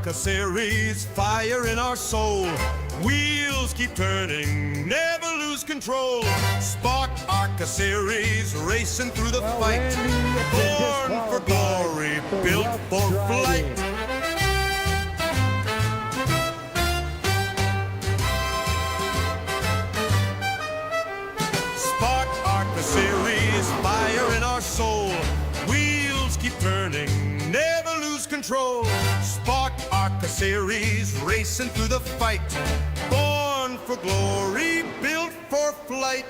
ARCA series, fire in our soul. Wheels keep turning, never lose control. Spark ARCA series, racing through the fight. Born for glory, built for flight. Spark ARCA series, fire in our soul. Wheels keep turning, never lose control. Spark ARCA series, racing through the fight. Born for glory, built for flight.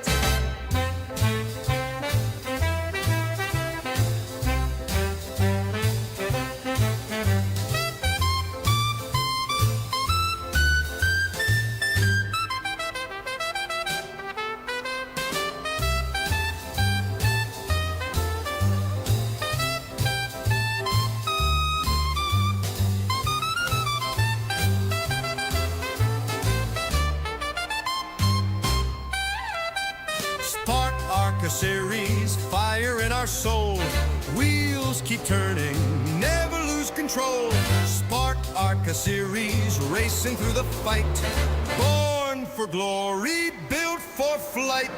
Spark ARCA series, fire in our soul. Wheels keep turning, never lose control. Spark ARCA series, racing through the fight. Born for glory, built for flight.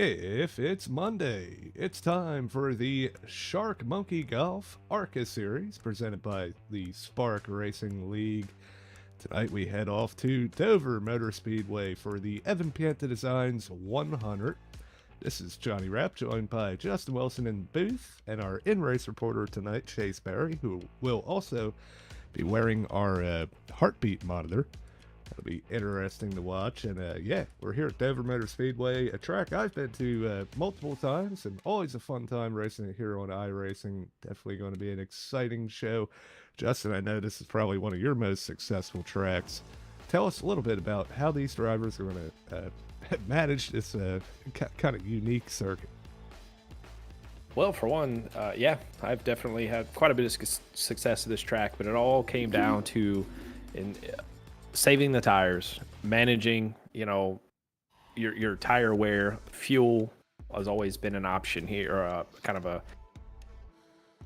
If it's Monday, it's time for the Shark Monkey Golf ARCA series presented by the Spark Racing League. Tonight we head off to Dover Motor Speedway for the Evan Pienta Designs 100. This is Johnny Rapp, joined by Justin Wilson in booth, and our in-race reporter tonight, Chase Barry, who will also be wearing our heartbeat monitor. It'll be interesting to watch. And yeah, we're here at Dover Motor Speedway, a track I've been to multiple times, and always a fun time racing it here on iRacing. Definitely going to be an exciting show. Justin, I know this is probably one of your most successful tracks. Tell us a little bit about how these drivers are going to manage this kind of unique circuit. Well, for one, yeah, I've definitely had quite a bit of success at this track, but it all came down to saving the tires, managing, your tire wear. Fuel has always been an option here, or kind of a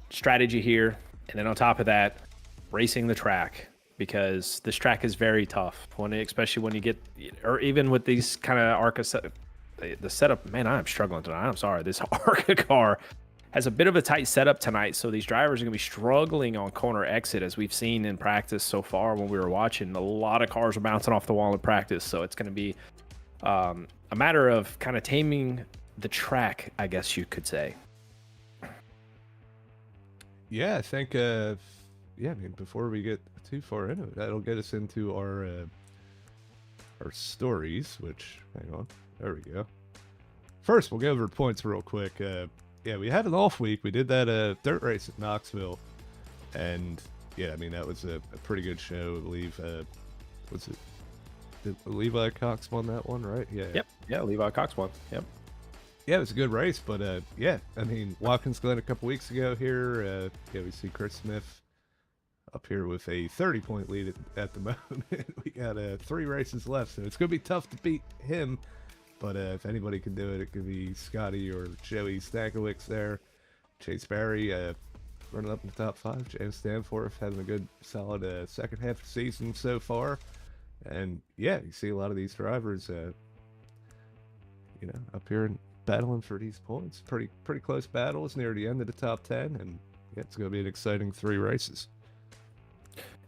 strategy here. And then on top of that, racing the track, because this track is very tough, especially when you get, or even with these kind of ARCA the setup. Man, I'm struggling tonight. I'm sorry. This ARCA car has a bit of a tight setup tonight, so these drivers are going to be struggling on corner exit, as we've seen in practice so far. When we were watching, a lot of cars are bouncing off the wall in practice, so it's going to be a matter of kind of taming the track, I guess you could say. Yeah, I think, I mean, before we get too far into it, that'll get us into our stories, which, hang on, there we go. First, we'll go over points real quick. Yeah, we had an off week. We did that dirt race at Knoxville, and yeah, I mean, that was a pretty good show. I believe, was it, did Levi Cox won that one, right? Yeah. Yep. Yeah, Levi Cox won. Yep. Yeah, it was a good race, but yeah, I mean, Watkins Glen a couple weeks ago here. Yeah, we see Chris Smith up here with a 30-point lead at the moment. We got 3 races left, so it's going to be tough to beat him. But if anybody can do it, it could be Scottie or Joey Stankwicz there. Chase Barry running up in the top 5. James Stanforth having a good, solid second half of the season so far. And yeah, you see a lot of these drivers, up here and battling for these points. Pretty close battles near the end of the top 10, and yeah, it's going to be an exciting 3 races.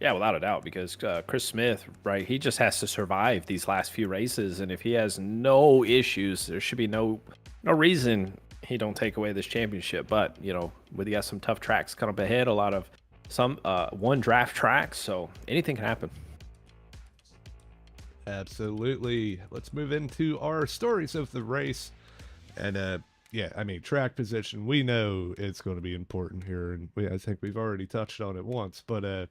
Yeah, without a doubt, because Chris Smith, right, he just has to survive these last few races, and if he has no issues, there should be no reason he don't take away this championship. But, we got some tough tracks coming up ahead, a lot of one draft tracks, so anything can happen. Absolutely. Let's move into our stories of the race. And yeah, I mean, track position, we know it's going to be important here, and I think we've already touched on it once, but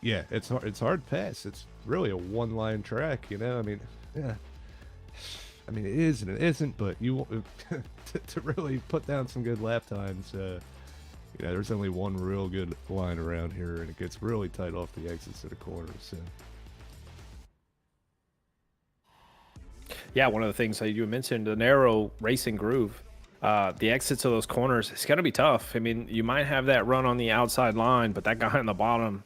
yeah, it's hard to pass. It's really a one-line track, I mean, yeah, I mean, it is and it isn't, but you want to really put down some good lap times. You know, there's only one real good line around here, and it gets really tight off the exits of the corners. So. Yeah, one of the things that you mentioned, the narrow racing groove, the exits of those corners, it's going to be tough. I mean, you might have that run on the outside line, but that guy in the bottom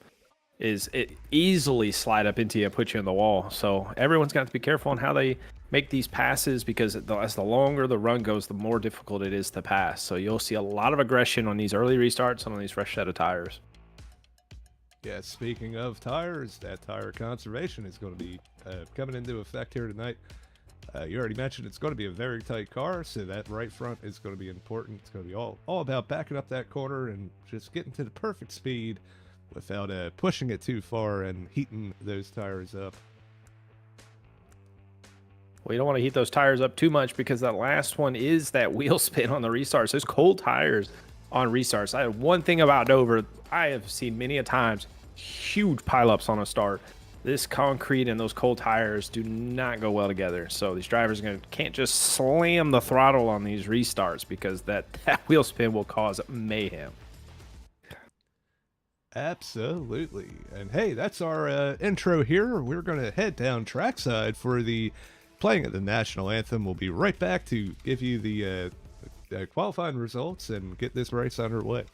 it easily slide up into you and put you in the wall. So everyone's got to be careful on how they make these passes, because as the longer the run goes, the more difficult it is to pass. So you'll see a lot of aggression on these early restarts and on these fresh set of tires. Yeah, speaking of tires, that tire conservation is going to be coming into effect here tonight. You already mentioned it's going to be a very tight car, so that right front is going to be important. It's going to be all about backing up that corner and just getting to the perfect speed without pushing it too far and heating those tires up. Well, you don't want to heat those tires up too much, because that last one is that wheel spin on the restarts. Those cold tires on restarts. I had one thing about Dover, I have seen many a times huge pileups on a start. This concrete and those cold tires do not go well together. So these drivers can't just slam the throttle on these restarts, because that wheel spin will cause mayhem. Absolutely. And hey, that's our intro here. We're going to head down trackside for the playing of the national anthem. We'll be right back to give you the qualifying results and get this race underway.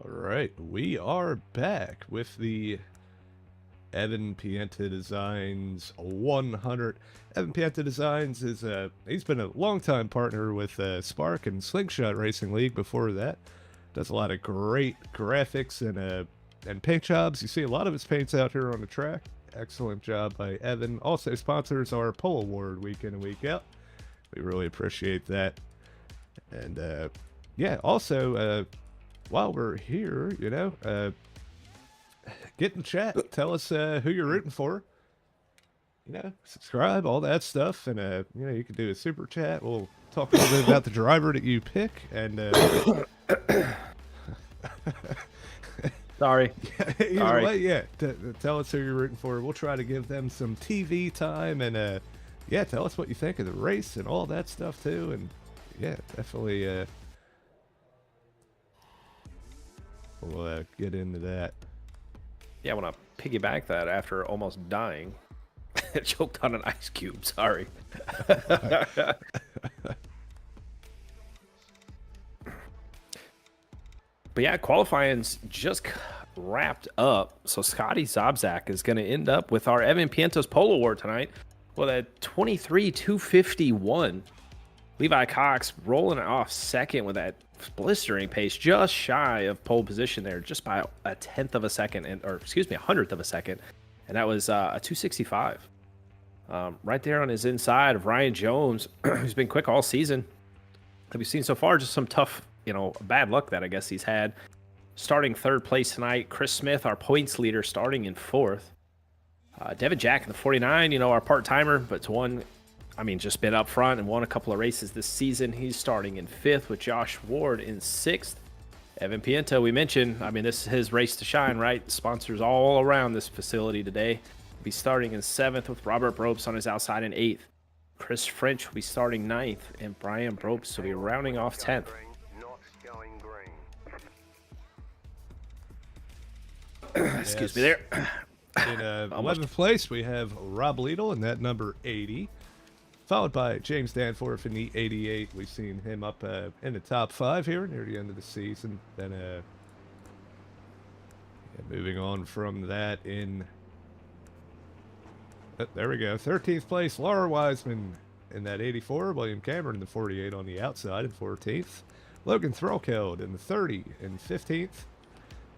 All right, we are back with the Evan Pienta Designs 100. Evan Pienta Designs is he's been a longtime partner with Spark and Slingshot Racing League before that. Does a lot of great graphics and paint jobs. You see a lot of his paints out here on the track. Excellent job by Evan. Also sponsors our Pole Award week in and week out. We really appreciate that. And yeah, also while we're here, you know, get in chat. Tell us who you're rooting for. You know, subscribe, all that stuff. And, you know, you can do a super chat. We'll talk a little bit about the driver that you pick. And, Sorry. Either way, yeah. Tell us who you're rooting for. We'll try to give them some TV time. And, yeah, tell us what you think of the race and all that stuff, too. And, yeah, definitely we'll get into that. Yeah, I want to piggyback that after almost dying. Choked on an ice cube, sorry. But yeah, qualifying's just wrapped up. So Scottie Sobczak is going to end up with our Evan Pienta's Pole Award tonight with a 23.251. Levi Cox rolling off second with that blistering pace, just shy of pole position there, just by a tenth of a second, or excuse me, a hundredth of a second. And that was a 265. Right there on his inside of Ryan Jones, who's been quick all season. That we've seen so far, just some tough, you know, bad luck that I guess he's had. Starting third place tonight, Chris Smith, our points leader, starting in fourth. Devin Jack in the 49, you know, our part-timer, but's won, I mean, just been up front and won a couple of races this season. He's starting in 5th with Josh Ward in 6th. Evan Pienta, we mentioned, I mean, this is his race to shine, right? Sponsors all around this facility today. He'll be starting in 7th with Robert Brobst on his outside in 8th. Chris French will be starting 9th, and Brian Brobst will be rounding off 10th. Excuse me there. In 11th place, we have Rob Liedel in that number 80, followed by James Danforth in the 88. We've seen him up in the top 5 here near the end of the season. Then moving on from that in, there we go, 13th place, Laura Wiseman in that 84, William Cameron in the 48 on the outside in 14th, Logan Threlkeld in the 30 in 15th,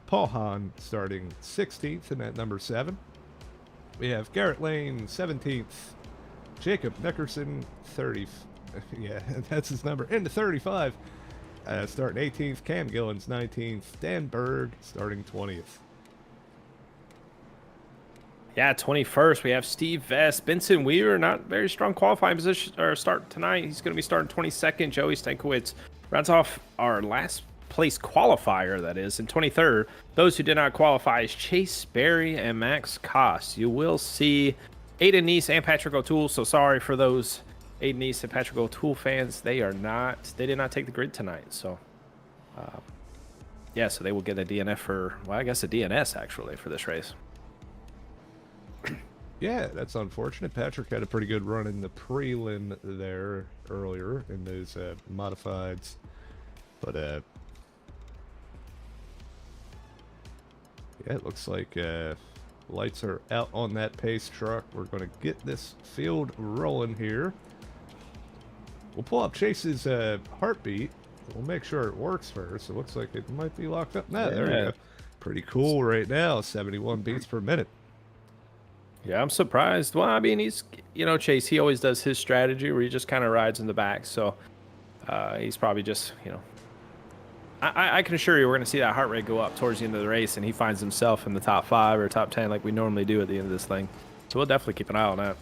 Paul Hahn starting 16th in that number 7. We have Garrett Lane 17th, Jacob Neckerson 30th, yeah, that's his number, into 35, starting 18th, Cam Gillens 19th, Dan Berg starting 20th. Yeah, 21st, we have Steve Vest. Benson Weaver, not very strong qualifying position or start tonight. He's going to be starting 22nd. Joey Stankwicz rounds off our last place qualifier, that is, in 23rd. Those who did not qualify is Chase Berry and Max Koss. You will see Aiden Neese and Patrick O'Toole, so sorry for those Aiden Neese and Patrick O'Toole fans. They did not take the grid tonight, so yeah, so they will get a DNF for, well, I guess a DNS actually for this race. Yeah, that's unfortunate. Patrick had a pretty good run in the prelim there earlier in those modifieds. But, yeah, it looks like lights are out on that pace truck. We're going to get this field rolling here. We'll pull up Chase's heartbeat. We'll make sure it works first. It looks like it might be locked up. Nah, there we go. Pretty cool right now, 71 beats per minute. Yeah, I'm surprised. Well, I mean, he's, you know, Chase, he always does his strategy where he just kind of rides in the back. So he's probably just, you know, I can assure you we're going to see that heart rate go up towards the end of the race, and he finds himself in the top 5 or top 10 like we normally do at the end of this thing. So we'll definitely keep an eye on that.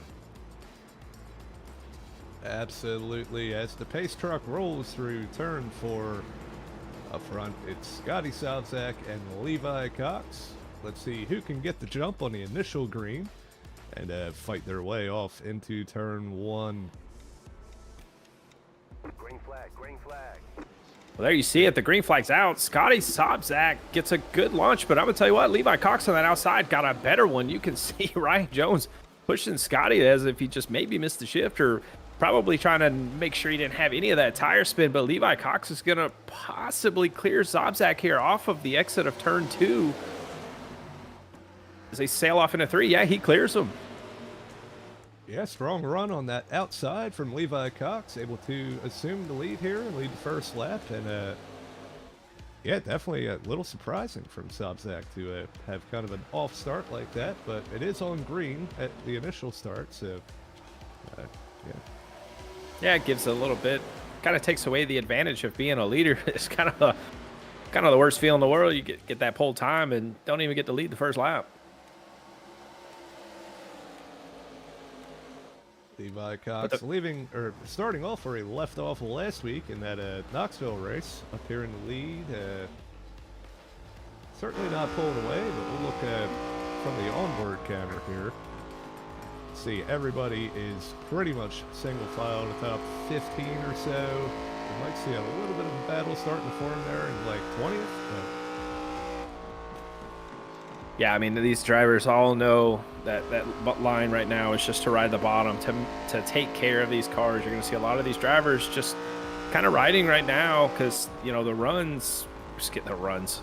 Absolutely. As the pace truck rolls through turn 4 up front, it's Scottie Sobczak and Levi Cox. Let's see who can get the jump on the initial green and fight their way off into turn 1. Green flag, green flag. Well, there you see it. The green flag's out. Scottie Sobczak gets a good launch, but I'm going to tell you what, Levi Cox on that outside got a better one. You can see Ryan Jones pushing Scottie as if he just maybe missed the shift or probably trying to make sure he didn't have any of that tire spin, but Levi Cox is going to possibly clear Sobczak here off of the exit of turn 2. As they sail off into 3, yeah, he clears them. Yeah, strong run on that outside from Levi Cox, able to assume the lead here and lead the first lap. And yeah, definitely a little surprising from Sobczak to have kind of an off start like that, but it is on green at the initial start, so yeah. Yeah, it gives a little bit, kind of takes away the advantage of being a leader. It's kind of the worst feeling in the world. You get that pole time and don't even get to lead the first lap. Levi Cox starting off where he left off last week in that Knoxville race, up here in the lead. Certainly not pulled away, but we'll look from the onboard counter here. See, everybody is pretty much single file in the top 15 or so. You might see a little bit of a battle starting to form there in like 20th. But yeah, I mean, these drivers all know that line right now is just to ride the bottom, to take care of these cars. You're going to see a lot of these drivers just kind of riding right now because, you know, the runs, just getting the runs.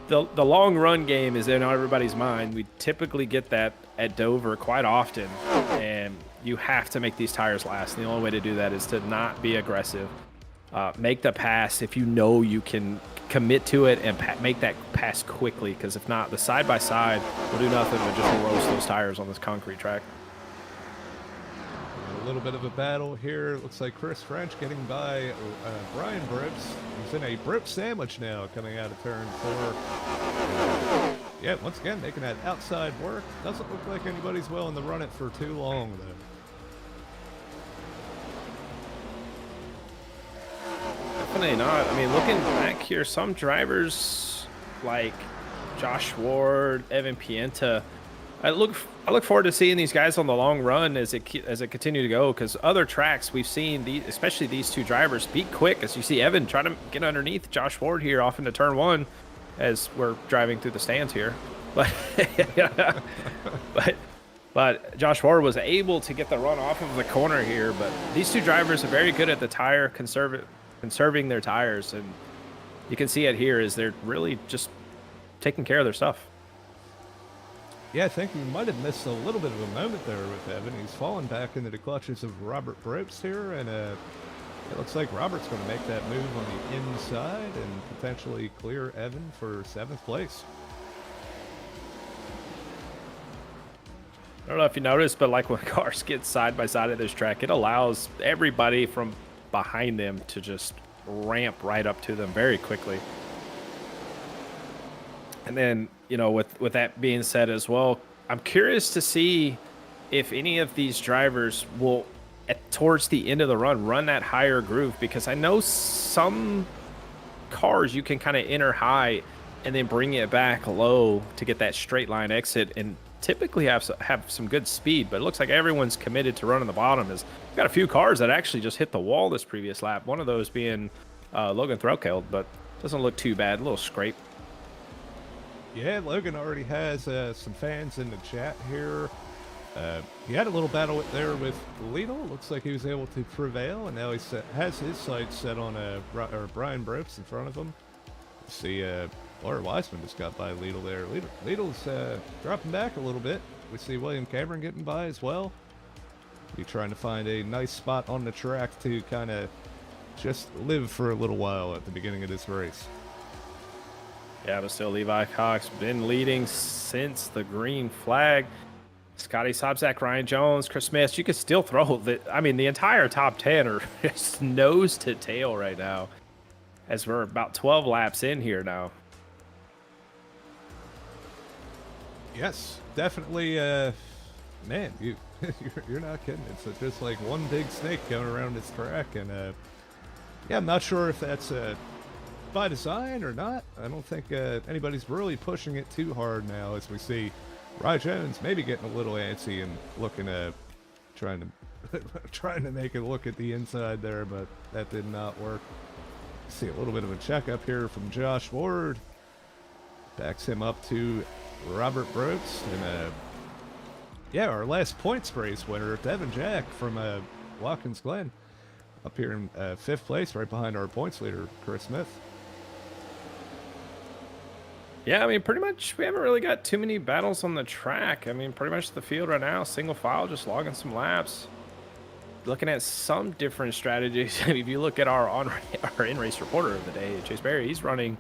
The long run game is in everybody's mind. We typically get that at Dover quite often, and you have to make these tires last. And the only way to do that is to not be aggressive. Make the pass if you know you can commit to it and make that pass quickly, because if not, the side-by-side will do nothing but just roast those tires on this concrete track. A little bit of a battle here. Looks like Chris French getting by Brian Brips. He's in a Brip sandwich now coming out of turn 4. Yeah, once again, making that outside work. Doesn't look like anybody's willing to run it for too long, though. Definitely not. I mean, looking back here, some drivers like Josh Ward, Evan Pienta, I look forward to seeing these guys on the long run as it continue to go. Because other tracks we've seen, especially these two drivers, be quick. As you see Evan trying to get underneath Josh Ward here off into turn one, as we're driving through the stands here, but but Josh Ward was able to get the run off of the corner here. But these two drivers are very good at the tire conserving their tires, and you can see it here as they're really just taking care of their stuff. Yeah, I think we might have missed a little bit of a moment there with Evan. He's fallen back into the clutches of Robert Brooks here, and it looks like Robert's going to make that move on the inside and potentially clear Evan for 7th place. I don't know if you noticed, but like when cars get side by side at this track, it allows everybody from behind them to just ramp right up to them very quickly. And then, you know, with that being said as well, I'm curious to see if any of these drivers will, towards the end of the run that higher groove, because I know some cars you can kind of enter high and then bring it back low to get that straight line exit and typically have some good speed. But it looks like everyone's committed to running the bottom. We've got a few cars that actually just hit the wall this previous lap, one of those being Logan Threlkeld, but doesn't look too bad. A little scrape. Yeah, Logan already has some fans in the chat here. He had a little battle there with Lidl. Looks like he was able to prevail, and now he has his sights set on Brian Brooks in front of him. See, Laura Weissman just got by Lidl there. Lidl's dropping back a little bit. We see William Cameron getting by as well. He's trying to find a nice spot on the track to kind of just live for a little while at the beginning of this race. Yeah, but still Levi Cox been leading since the green flag. Scottie Sobczak, Ryan Jones, Chris Smith, you could still throw the entire top 10 are just nose to tail right now, as we're about 12 laps in here now. Yes, definitely. Man, you're not kidding. It's just like one big snake going around this track, and yeah, I'm not sure if that's by design or not. I don't think anybody's really pushing it too hard now, as we see Ryan Jones maybe getting a little antsy and looking trying to make it look at the inside there, but that did not work. See a little bit of a checkup here from Josh Ward. Backs him up to Robert Brooks, and yeah, our last points race winner, Devin Jack from Watkins Glen, up here in 5th place, right behind our points leader, Chris Smith. Yeah, I mean, pretty much we haven't really got too many battles on the track. I mean, pretty much the field right now, single file, just logging some laps. Looking at some different strategies. If you look at our in-race reporter of the day, Chase Berry, he's running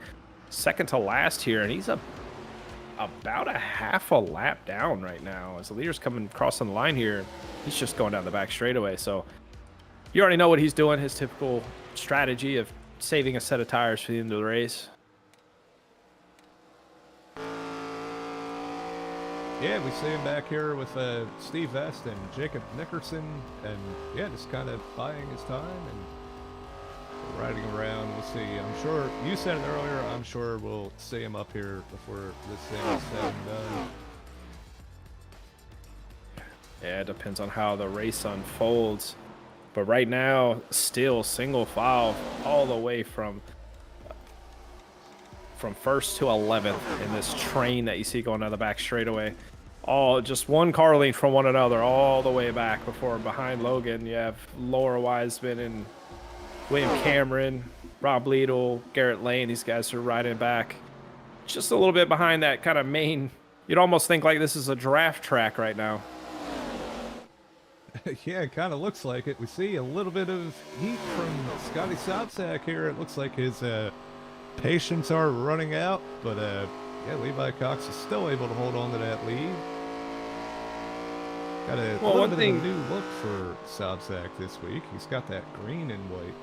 second to last here, and he's about a half a lap down right now. As the leader's coming crossing the line here, he's just going down the back straightaway. So you already know what he's doing, his typical strategy of saving a set of tires for the end of the race. Yeah, we see him back here with Steve Vest and Jacob Nickerson, and yeah, just kind of buying his time and riding around. We'll see. I'm sure you said it earlier. I'm sure we'll see him up here before this thing is said and done. Yeah, it depends on how the race unfolds. But right now, still single file all the way from 1st to 11th in this train that you see going down the back straightaway. All just one car length from one another all the way back before behind Logan. You have Laura Wiseman and William Cameron, Rob Lidl, Garrett Lane. These guys are riding back just a little bit behind that kind of main. You'd almost think like this is a draft track right now. Yeah, it kind of looks like it. We see a little bit of heat from Scottie Sobczak here. It looks like his patience are running out, but yeah, Levi Cox is still able to hold on to that lead. Got a little bit of a new look for Sobczak this week. He's got that green and white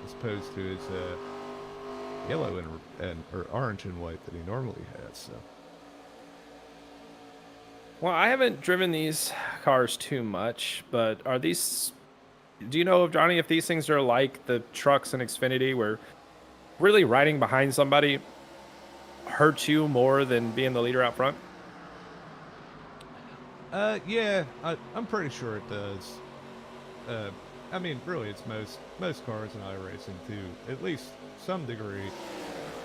as opposed to his yellow and or orange and white that he normally has. So Well, I haven't driven these cars too much, but are these? Do you know, Johnny, if these things are like the trucks in Xfinity, where really riding behind somebody hurts you more than being the leader out front? Yeah, I'm pretty sure it does. I mean, really, it's most cars in iRacing to at least some degree.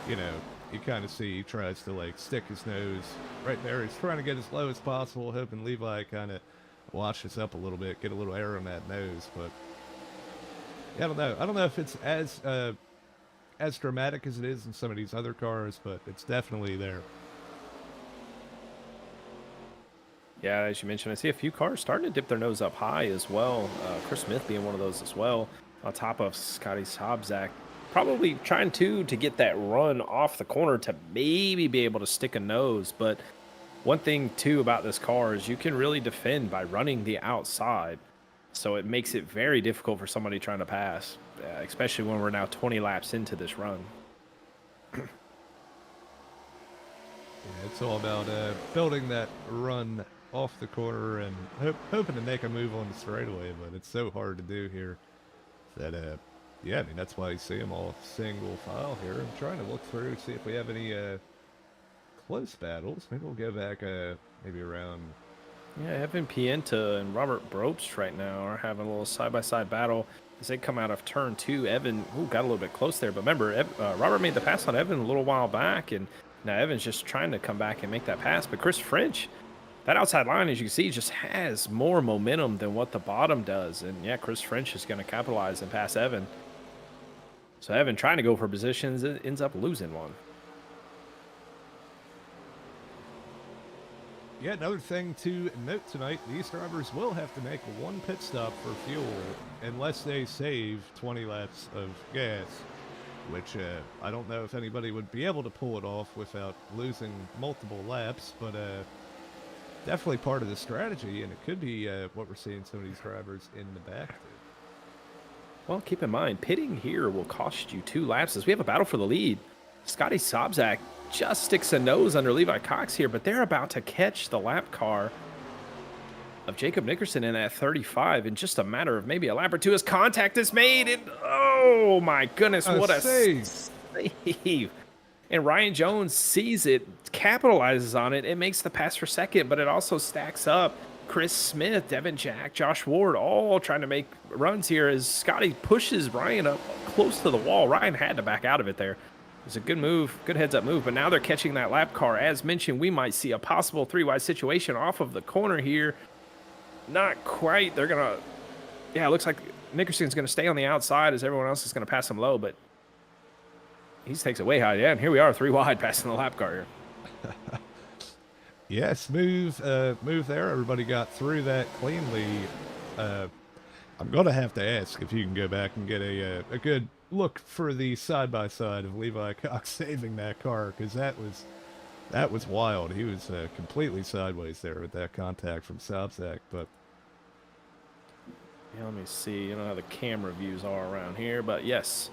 You know, you kind of see he tries to like stick his nose right there. He's trying to get as low as possible, hoping Levi kind of washes up a little bit, get a little air on that nose. But yeah, I don't know. I don't know if it's as dramatic as it is in some of these other cars, but it's definitely there. Yeah, as you mentioned, I see a few cars starting to dip their nose up high as well. Chris Smith being one of those as well, on top of Scottie Sobczak. Probably trying to get that run off the corner to maybe be able to stick a nose. But one thing, too, about this car is you can really defend by running the outside. So it makes it very difficult for somebody trying to pass, especially when we're now 20 laps into this run. Yeah, it's all about building that run off the corner and hoping to make a move on the straightaway, but it's so hard to do here that, yeah, I mean, that's why you see them all single file here. I'm trying to look through, see if we have any close battles. Maybe we'll go back maybe around... Yeah, Evan Pienta and Robert Brobst right now are having a little side-by-side battle as they come out of turn 2. Evan got a little bit close there, but remember, Robert made the pass on Evan a little while back, and now Evan's just trying to come back and make that pass. But Chris French, that outside line, as you can see, just has more momentum than what the bottom does. And yeah, Chris French is going to capitalize and pass Evan. So Evan trying to go for positions, ends up losing one. Yeah, another thing to note tonight, these drivers will have to make one pit stop for fuel unless they save 20 laps of gas, which I don't know if anybody would be able to pull it off without losing multiple laps, but definitely part of the strategy, and it could be what we're seeing some of these drivers in the back do. Well, keep in mind, pitting here will cost you 2 laps as we have a battle for the lead. Scottie Sobczak just sticks a nose under Levi Cox here, but they're about to catch the lap car of Jacob Nickerson in at 35 in just a matter of maybe a lap or two as contact is made. And oh my goodness, what a save. And Ryan Jones sees it, capitalizes on it. It makes the pass for second, but it also stacks up Chris Smith, Devin Jack, Josh Ward, all trying to make runs here as Scotty pushes Ryan up close to the wall. Ryan had to back out of it there. It was a good move, good heads-up move, but now they're catching that lap car. As mentioned, we might see a possible 3-wide situation off of the corner here. Not quite. They're going to... Yeah, it looks like Nickerson's going to stay on the outside as everyone else is going to pass him low, but he takes it way high. Yeah, and here we are, 3 wide, passing the lap car here. Yeah, smooth move there. Everybody got through that cleanly. I'm going to have to ask if you can go back and get a good look for the side-by-side of Levi Cox saving that car, because that was wild. He was completely sideways there with that contact from Sobczak. But yeah, let me see. You know how the camera views are around here, but yes,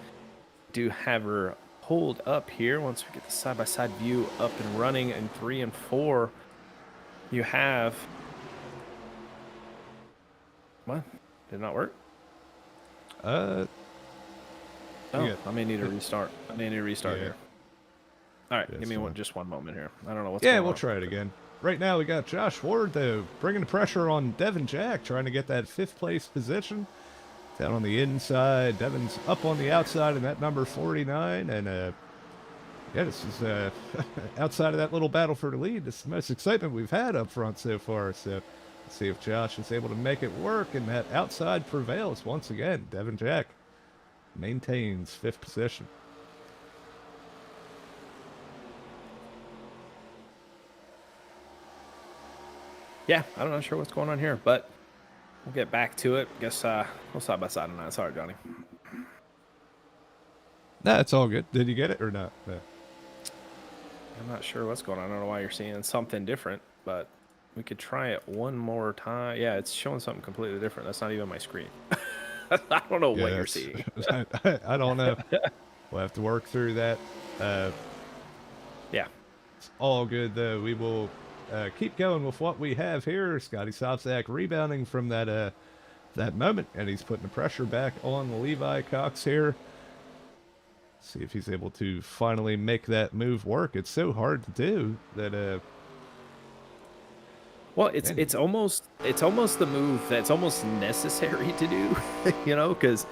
do have her pulled up here. Once we get the side-by-side view up and running in 3 and 4, you have... What? Did it not work? yeah. I may need to restart. Here. All right, Yeah, give me fine. just one moment here. I don't know what's going on. Yeah, we'll try it again. Right now we got Josh Ward, though, bringing the pressure on Devin Jack, trying to get that 5th place position. Down on the inside, Devin's up on the outside in that number 49, and yeah, this is outside of that little battle for the lead. This is the most excitement we've had up front so far. So let's see if Josh is able to make it work, and that outside prevails once again. Devin Jack maintains 5th position. Yeah, I'm not sure what's going on here, but we'll get back to it. Guess we'll side by side on that. Sorry, Johnny. Nah, it's all good. Did you get it or not? No. I'm not sure what's going on. I don't know why you're seeing something different, but we could try it one more time. Yeah, it's showing something completely different. That's not even my screen. I don't know what you're seeing. I don't know. We'll have to work through that. Yeah. It's all good, though. We will keep going with what we have here. Scottie Sobczak rebounding from that that moment, and he's putting the pressure back on Levi Cox here. See if he's able to finally make that move work. It's so hard to do that. Well, it's almost the move that's almost necessary to do, you know, because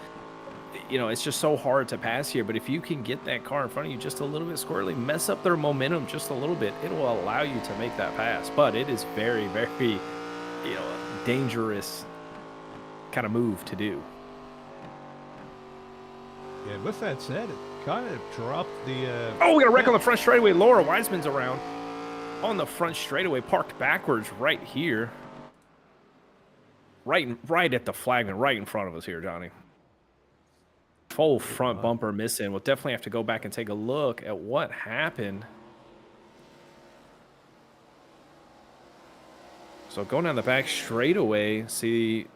it's just so hard to pass here. But if you can get that car in front of you just a little bit squarely, mess up their momentum just a little bit, it will allow you to make that pass. But it is very, very, dangerous kind of move to do. Yeah, with that said, it kind of dropped the. Oh, we got a wreck on the front straightaway. Laura Wiseman's around on the front straightaway, parked backwards right here. Right at the flagman, right in front of us here, Johnny. Full front bumper missing. We'll definitely have to go back and take a look at what happened. So going down the back straightaway, see.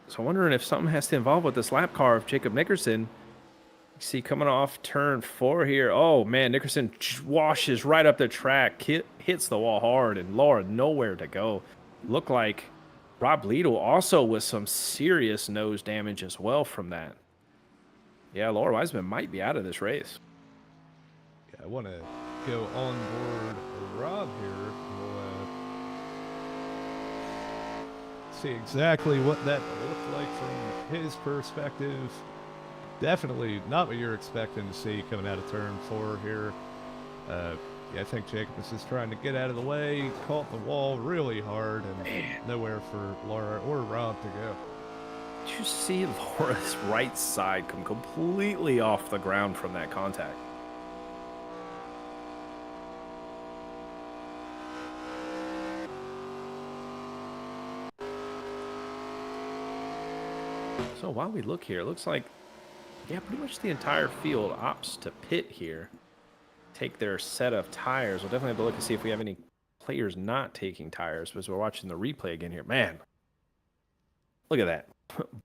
So wondering if something has to involve with this lap car of Jacob Nickerson. You see coming off turn 4 here. Oh, man, Nickerson washes right up the track, hits the wall hard, and Laura nowhere to go. Looked like Rob Liedl also with some serious nose damage as well from that. Yeah, Laura Wiseman might be out of this race. Yeah, I want to go on board Rob here. We'll see exactly what that looked like from his perspective. Definitely not what you're expecting to see coming out of turn 4 here. Yeah, I think Jacobs is trying to get out of the way, caught the wall really hard, and nowhere for Laura or Rob to go. Did you see Laura's right side come completely off the ground from that contact? So while we look here, it looks like, yeah, pretty much the entire field opts to pit here. Take their set of tires. We'll definitely have to look and see if we have any players not taking tires, because we're watching the replay again here. Man, look at that.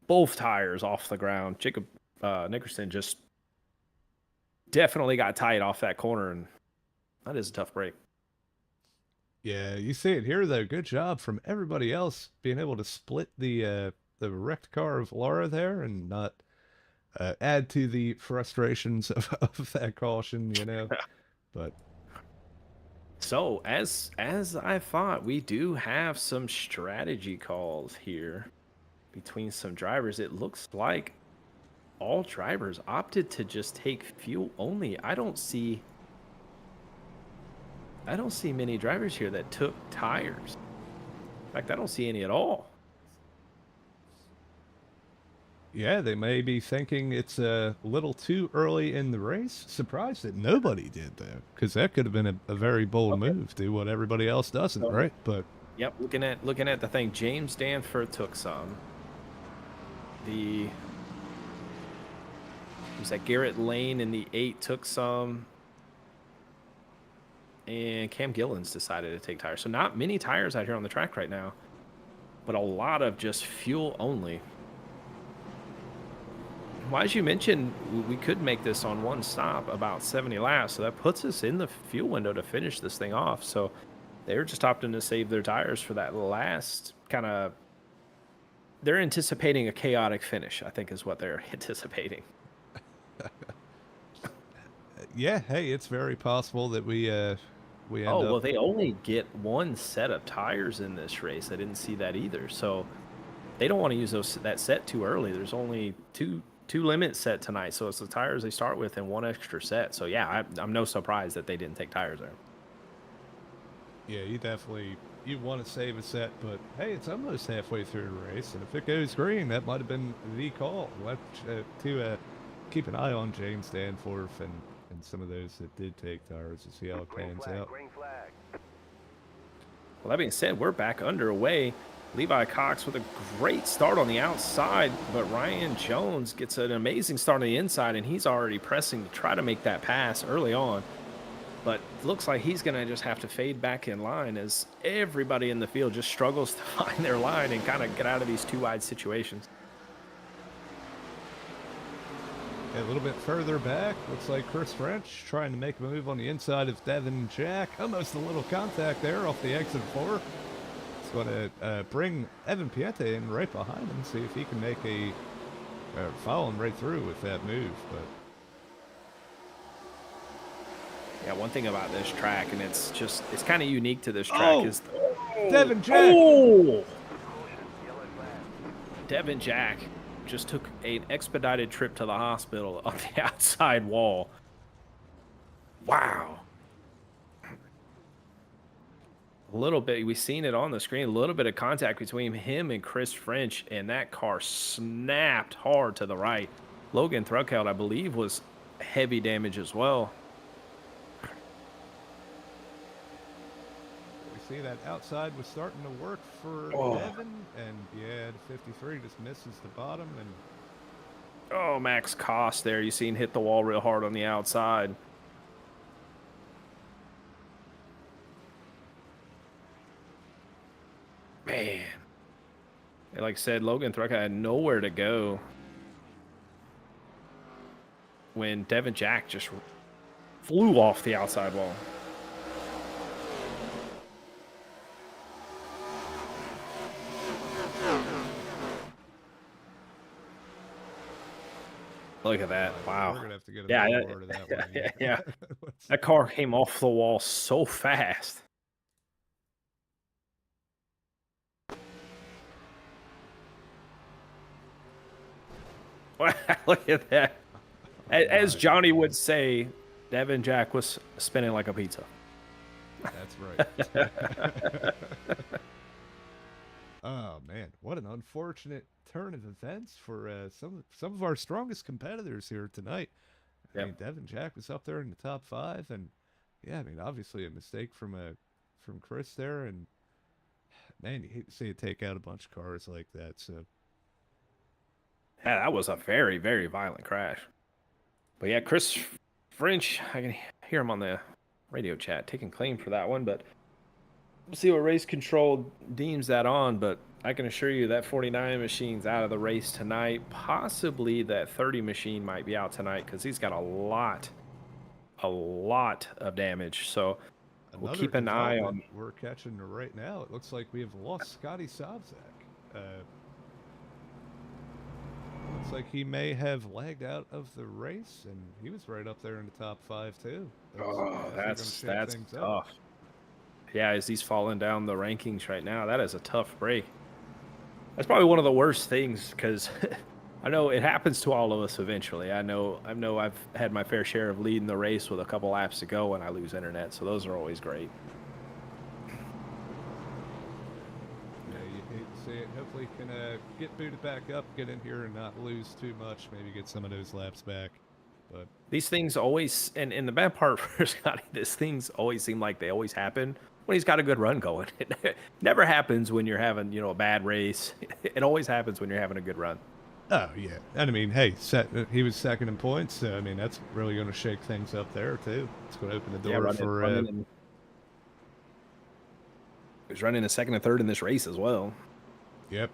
Both tires off the ground. Jacob Nickerson just definitely got tight off that corner, and that is a tough break. Yeah, you see it here, though. Good job from everybody else being able to split the wrecked car of Laura there and not add to the frustrations of that caution, But so as I thought, we do have some strategy calls here between some drivers. It looks like all drivers opted to just take fuel only. I don't see many drivers here that took tires. In fact, I don't see any at all. yeah, they may be thinking it's a little too early in the race. Surprised that nobody did, though, because that could have been a very bold move. Do what everybody else doesn't, right? But yep, looking at the thing, James Danforth took some. Was that Garrett Lane in the 8 took some, and Cam Gillens decided to take tires. So not many tires out here on the track right now, but a lot of just fuel only. Well, as you mentioned, we could make this on one stop, about 70 laps, so that puts us in the fuel window to finish this thing off. So they're just opting to save their tires for that last kind of. They're anticipating a chaotic finish, I think, is what they're anticipating. yeah, hey, it's very possible that we end up. Well, they only get one set of tires in this race. I didn't see that either. So they don't want to use that set too early. There's only two limits set tonight, so it's the tires they start with and one extra set. So yeah, I'm no surprise that they didn't take tires there. Yeah, you want to save a set, but hey, it's almost halfway through the race, and if it goes green, that might have been the call. We'll have to keep an eye on James Danforth and some of those that did take tires to see how it pans out. Green flag. Well, that being said, we're back underway. Levi Cox with a great start on the outside, but Ryan Jones gets an amazing start on the inside, and he's already pressing to try to make that pass early on. But looks like he's going to just have to fade back in line as everybody in the field just struggles to find their line and kind of get out of these two wide situations. A little bit further back, looks like Chris French trying to make a move on the inside of Devin Jack. Almost a little contact there off the exit 4. It's going to bring Evan Piente in right behind him, see if he can make a follow him right through with that move. But yeah, one thing about this track, and it's kind of unique to this track, is Devin Jack. Devin Jack just took an expedited trip to the hospital on the outside wall. Wow. A little bit, we've seen it on the screen, a little bit of contact between him and Chris French, and that car snapped hard to the right. Logan Thruckeld, I believe, was heavy damage as well. We see that outside was starting to work for Devin, and yeah, the 53 just misses the bottom. And oh, Max Koss there, you seen hit the wall real hard on the outside. Man. And like I said, Logan Thruckeld had nowhere to go when Devin Jack just flew off the outside wall. Look at that. Wow. We're gonna have to get a more to that one. Yeah. That car came off the wall so fast. Look at that. As Johnny would say, Devin Jack was spinning like a pizza. That's right. Oh man, what an unfortunate turn of events for some of our strongest competitors here tonight. I mean, Devin Jack was up there in the top 5, and yeah, I mean, obviously a mistake from Chris there, and man, you hate to see it take out a bunch of cars like that. So yeah, that was a very, very violent crash. But yeah, Chris French, I can hear him on the radio chat taking claim for that one, but we'll see what race control deems that on. But I can assure you that 49 machine's out of the race tonight. Possibly that 30 machine might be out tonight because he's got a lot of damage. So we'll keep an eye on. We're catching right now. It looks like we have lost Scottie Sobczak. Looks like he may have lagged out of the race, and he was right up there in the top 5 too. That's tough. Yeah, as he's falling down the rankings right now, that is a tough break. That's probably one of the worst things because I know it happens to all of us eventually. I know I've had my fair share of leading the race with a couple laps to go and I lose internet, so those are always great. Hopefully can get booted back up, get in here and not lose too much, maybe get some of those laps back. But these things always, and the bad part for Scotty, these things always seem like they always happen when he's got a good run going. It never happens when you're having, a bad race. It always happens when you're having a good run. Oh, yeah. And I mean, hey, he was second in points, so I mean, that's really going to shake things up there, too. It's going to open the door for... he was running a second and third in this race as well. Yep.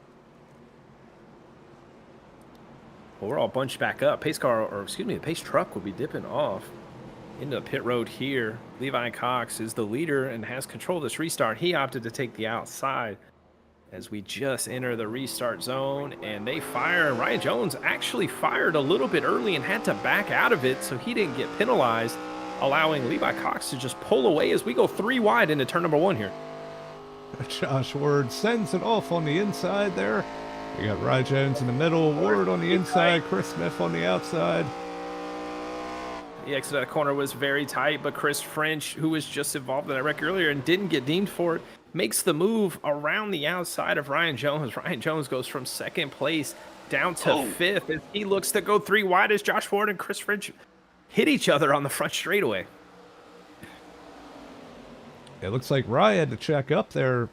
Well, we're all bunched back up. The pace truck will be dipping off into the pit road here. Levi Cox is the leader and has control of this restart. He opted to take the outside as we just enter the restart zone, and they fire. Ryan Jones actually fired a little bit early and had to back out of it, so he didn't get penalized, allowing Levi Cox to just pull away as we go 3 wide into turn number 1 here. Josh Ward sends it off on the inside there. We got Ryan Jones in the middle, Ward on the inside, Chris Smith on the outside. The exit of the corner was very tight, but Chris French, who was just involved in that wreck earlier and didn't get deemed for it, makes the move around the outside of Ryan Jones. Ryan Jones goes from 2nd place down to 5th as he looks to go 3 wide as Josh Ward and Chris French hit each other on the front straightaway. It looks like Ryan had to check up there.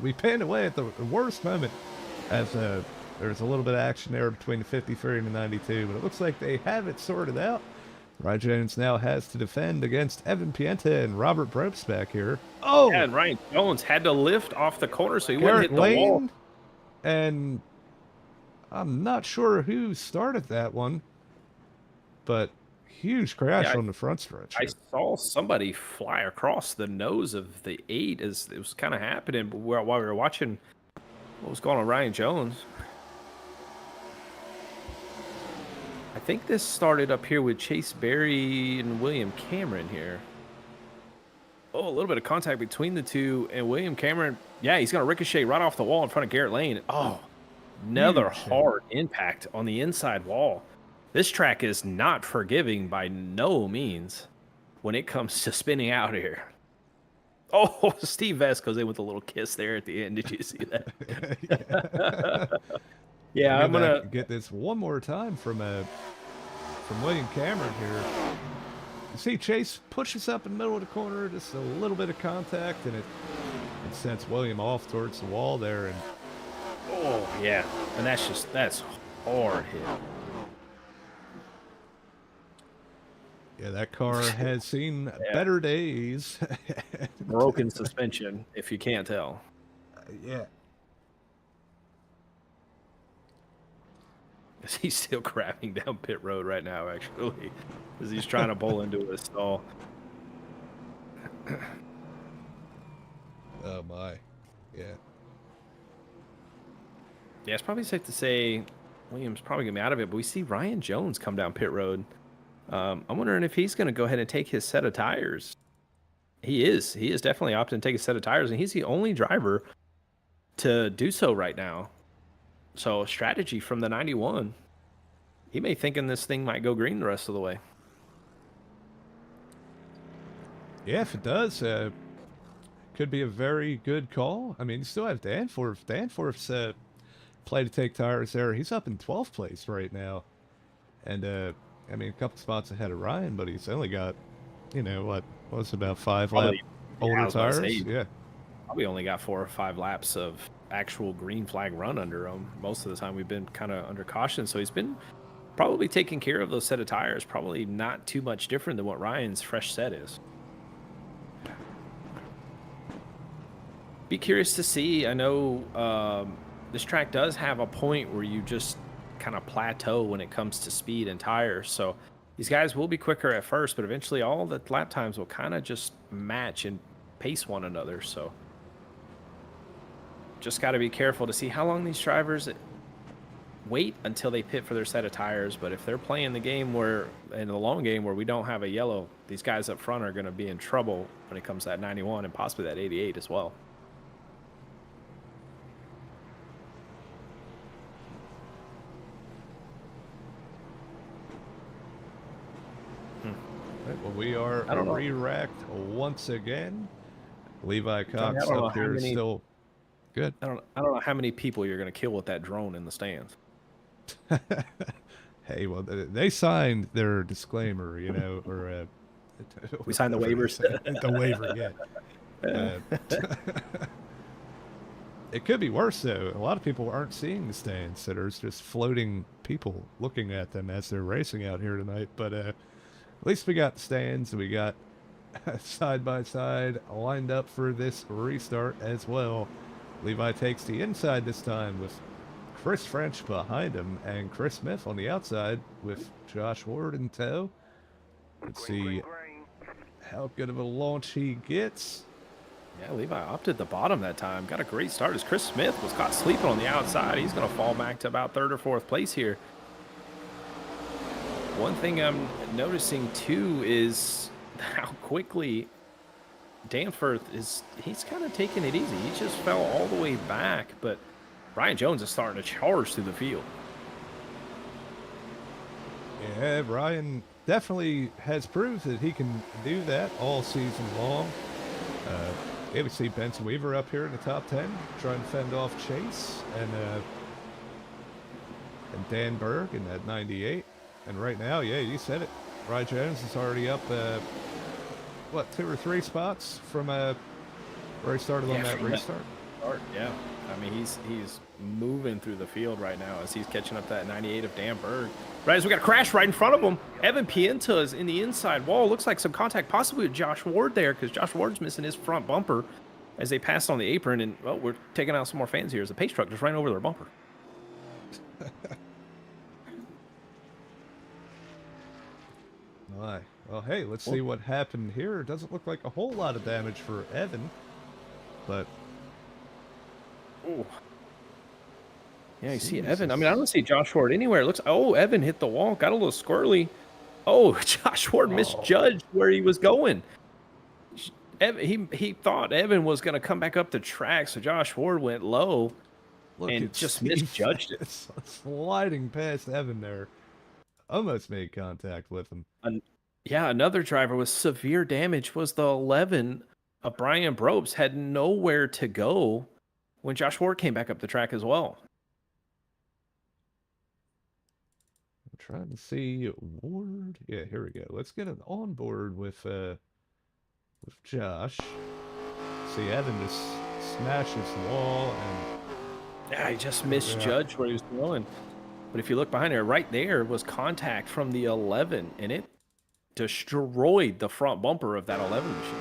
We panned away at the worst moment as there's a little bit of action there between the 53 and the 92, but it looks like they have it sorted out. Ryan Jones now has to defend against Evan Pienta and Robert Brobst back here. Oh! Yeah, and Ryan Jones had to lift off the corner so he wouldn't hit the wall. And I'm not sure who started that one. but huge crash Yeah, on the front stretch. I here. saw somebody fly across the nose of the 8 as it was kind of happening while we were watching what was going on with Ryan Jones. I think this started up here with Chase Berry and William Cameron here. Oh, a little bit of contact between the two, and William Cameron, yeah, he's going to ricochet right off the wall in front of Garrett Lane. Oh, another Huge hit. hard impact on the inside wall. This track is not forgiving by no means when it comes to spinning out here. Oh, Steve Vest goes in with a little kiss there at the end. Did you see that? Yeah, I'm gonna gonna. get this one more time from William Cameron here. You see Chase pushes up in the middle of the corner, just a little bit of contact, and it sends William off towards the wall there. And Oh yeah, and that's hard hit. yeah, that car has seen better days. Broken suspension, if you can't tell. Yeah. He's still crabbing down pit road right now, actually, as he's trying to pull into a stall. Oh my. Yeah. Yeah, it's probably safe to say Williams probably gonna be out of it, but we see Ryan Jones come down pit road. I'm wondering if he's gonna go ahead and take his set of tires. He is definitely opting to take a set of tires, and he's the only driver to do so right now. So strategy from the 91. He may thinking this thing might go green the rest of the way. Yeah, if it does, could be a very good call. I mean, you still have Danforth. Danforth's play to take tires there. He's up in 12th place right now. And, I mean, a couple spots ahead of Ryan, but he's only got, you know, what was about 5 lap older I was about to tires? say, Yeah. Probably only got 4 or 5 laps of actual green flag run under him. Most of the time we've been kind of under caution, so he's been probably taking care of those set of tires. Probably not too much different than what Ryan's fresh set is. Be curious to see. I know this track does have a point where you just kind of plateau when it comes to speed and tires, so these guys will be quicker at first, but eventually all the lap times will kind of just match and pace one another. So just got to be careful to see how long these drivers wait until they pit for their set of tires. But if they're playing the game where, in the long game where we don't have a yellow, these guys up front are going to be in trouble when it comes to that 91 and possibly that 88 as well. Right, well, we are re-racked once again. Levi Cox I don't know up how here many- still good. I don't know how many people you're going to kill with that drone in the stands. Hey, well, they signed their disclaimer, you know, or We signed the waivers. the waiver, yeah. It could be worse though. A lot of people aren't seeing the stands, so there's just floating people looking at them as they're racing out here tonight. But at least we got the stands. We got side by side lined up for this restart as well. Levi takes the inside this time with Chris French behind him and Chris Smith on the outside with Josh Ward in tow. Let's see how good of a launch he gets. Yeah, Levi opted the bottom that time. Got a great start as Chris Smith was caught sleeping on the outside. He's going to fall back to about 3rd or 4th place here. One thing I'm noticing too is how quickly Danforth is. He's kind of taking it easy. He just fell all the way back, but Ryan Jones is starting to charge through the field. Yeah, Ryan definitely has proved that he can do that all season long. Yeah, we see Benson Weaver up here in the top 10 trying to fend off Chase and Dan Berg in that 98. And right now, yeah, you said it. Ryan Jones is already up, what, 2 or 3 spots from where he started on that restart? Yeah, I mean, he's moving through the field right now as he's catching up that 98 of Dan Berg. Right as we got a crash right in front of him. Evan Pienta is in the inside wall. Looks like some contact possibly with Josh Ward there because Josh Ward's missing his front bumper as they passed on the apron. And, well, we're taking out some more fans here as the pace truck just ran over their bumper. All right. Well, hey, let's see what happened here. It doesn't look like a whole lot of damage for Evan, but Ooh. Yeah, you see Jesus. Evan. I mean, I don't see Josh Ward anywhere. It looks. Oh, Evan hit the wall. Got a little squirrely. Oh, Josh Ward misjudged where he was going. He thought Evan was going to come back up the track, so Josh Ward went low Look and at just Steve. misjudged it. It's sliding past Evan there. Almost made contact with him. Yeah, another driver with severe damage was the 11 of Brian Brobes. Had nowhere to go when Josh Ward came back up the track as well. I'm trying to see Ward. Yeah, here we go. Let's get an on board with Josh. See, Evan just smashes the wall and Yeah, he just misjudged where he was going. But if you look behind her, right there was contact from the 11, and it destroyed the front bumper of that 11 machine.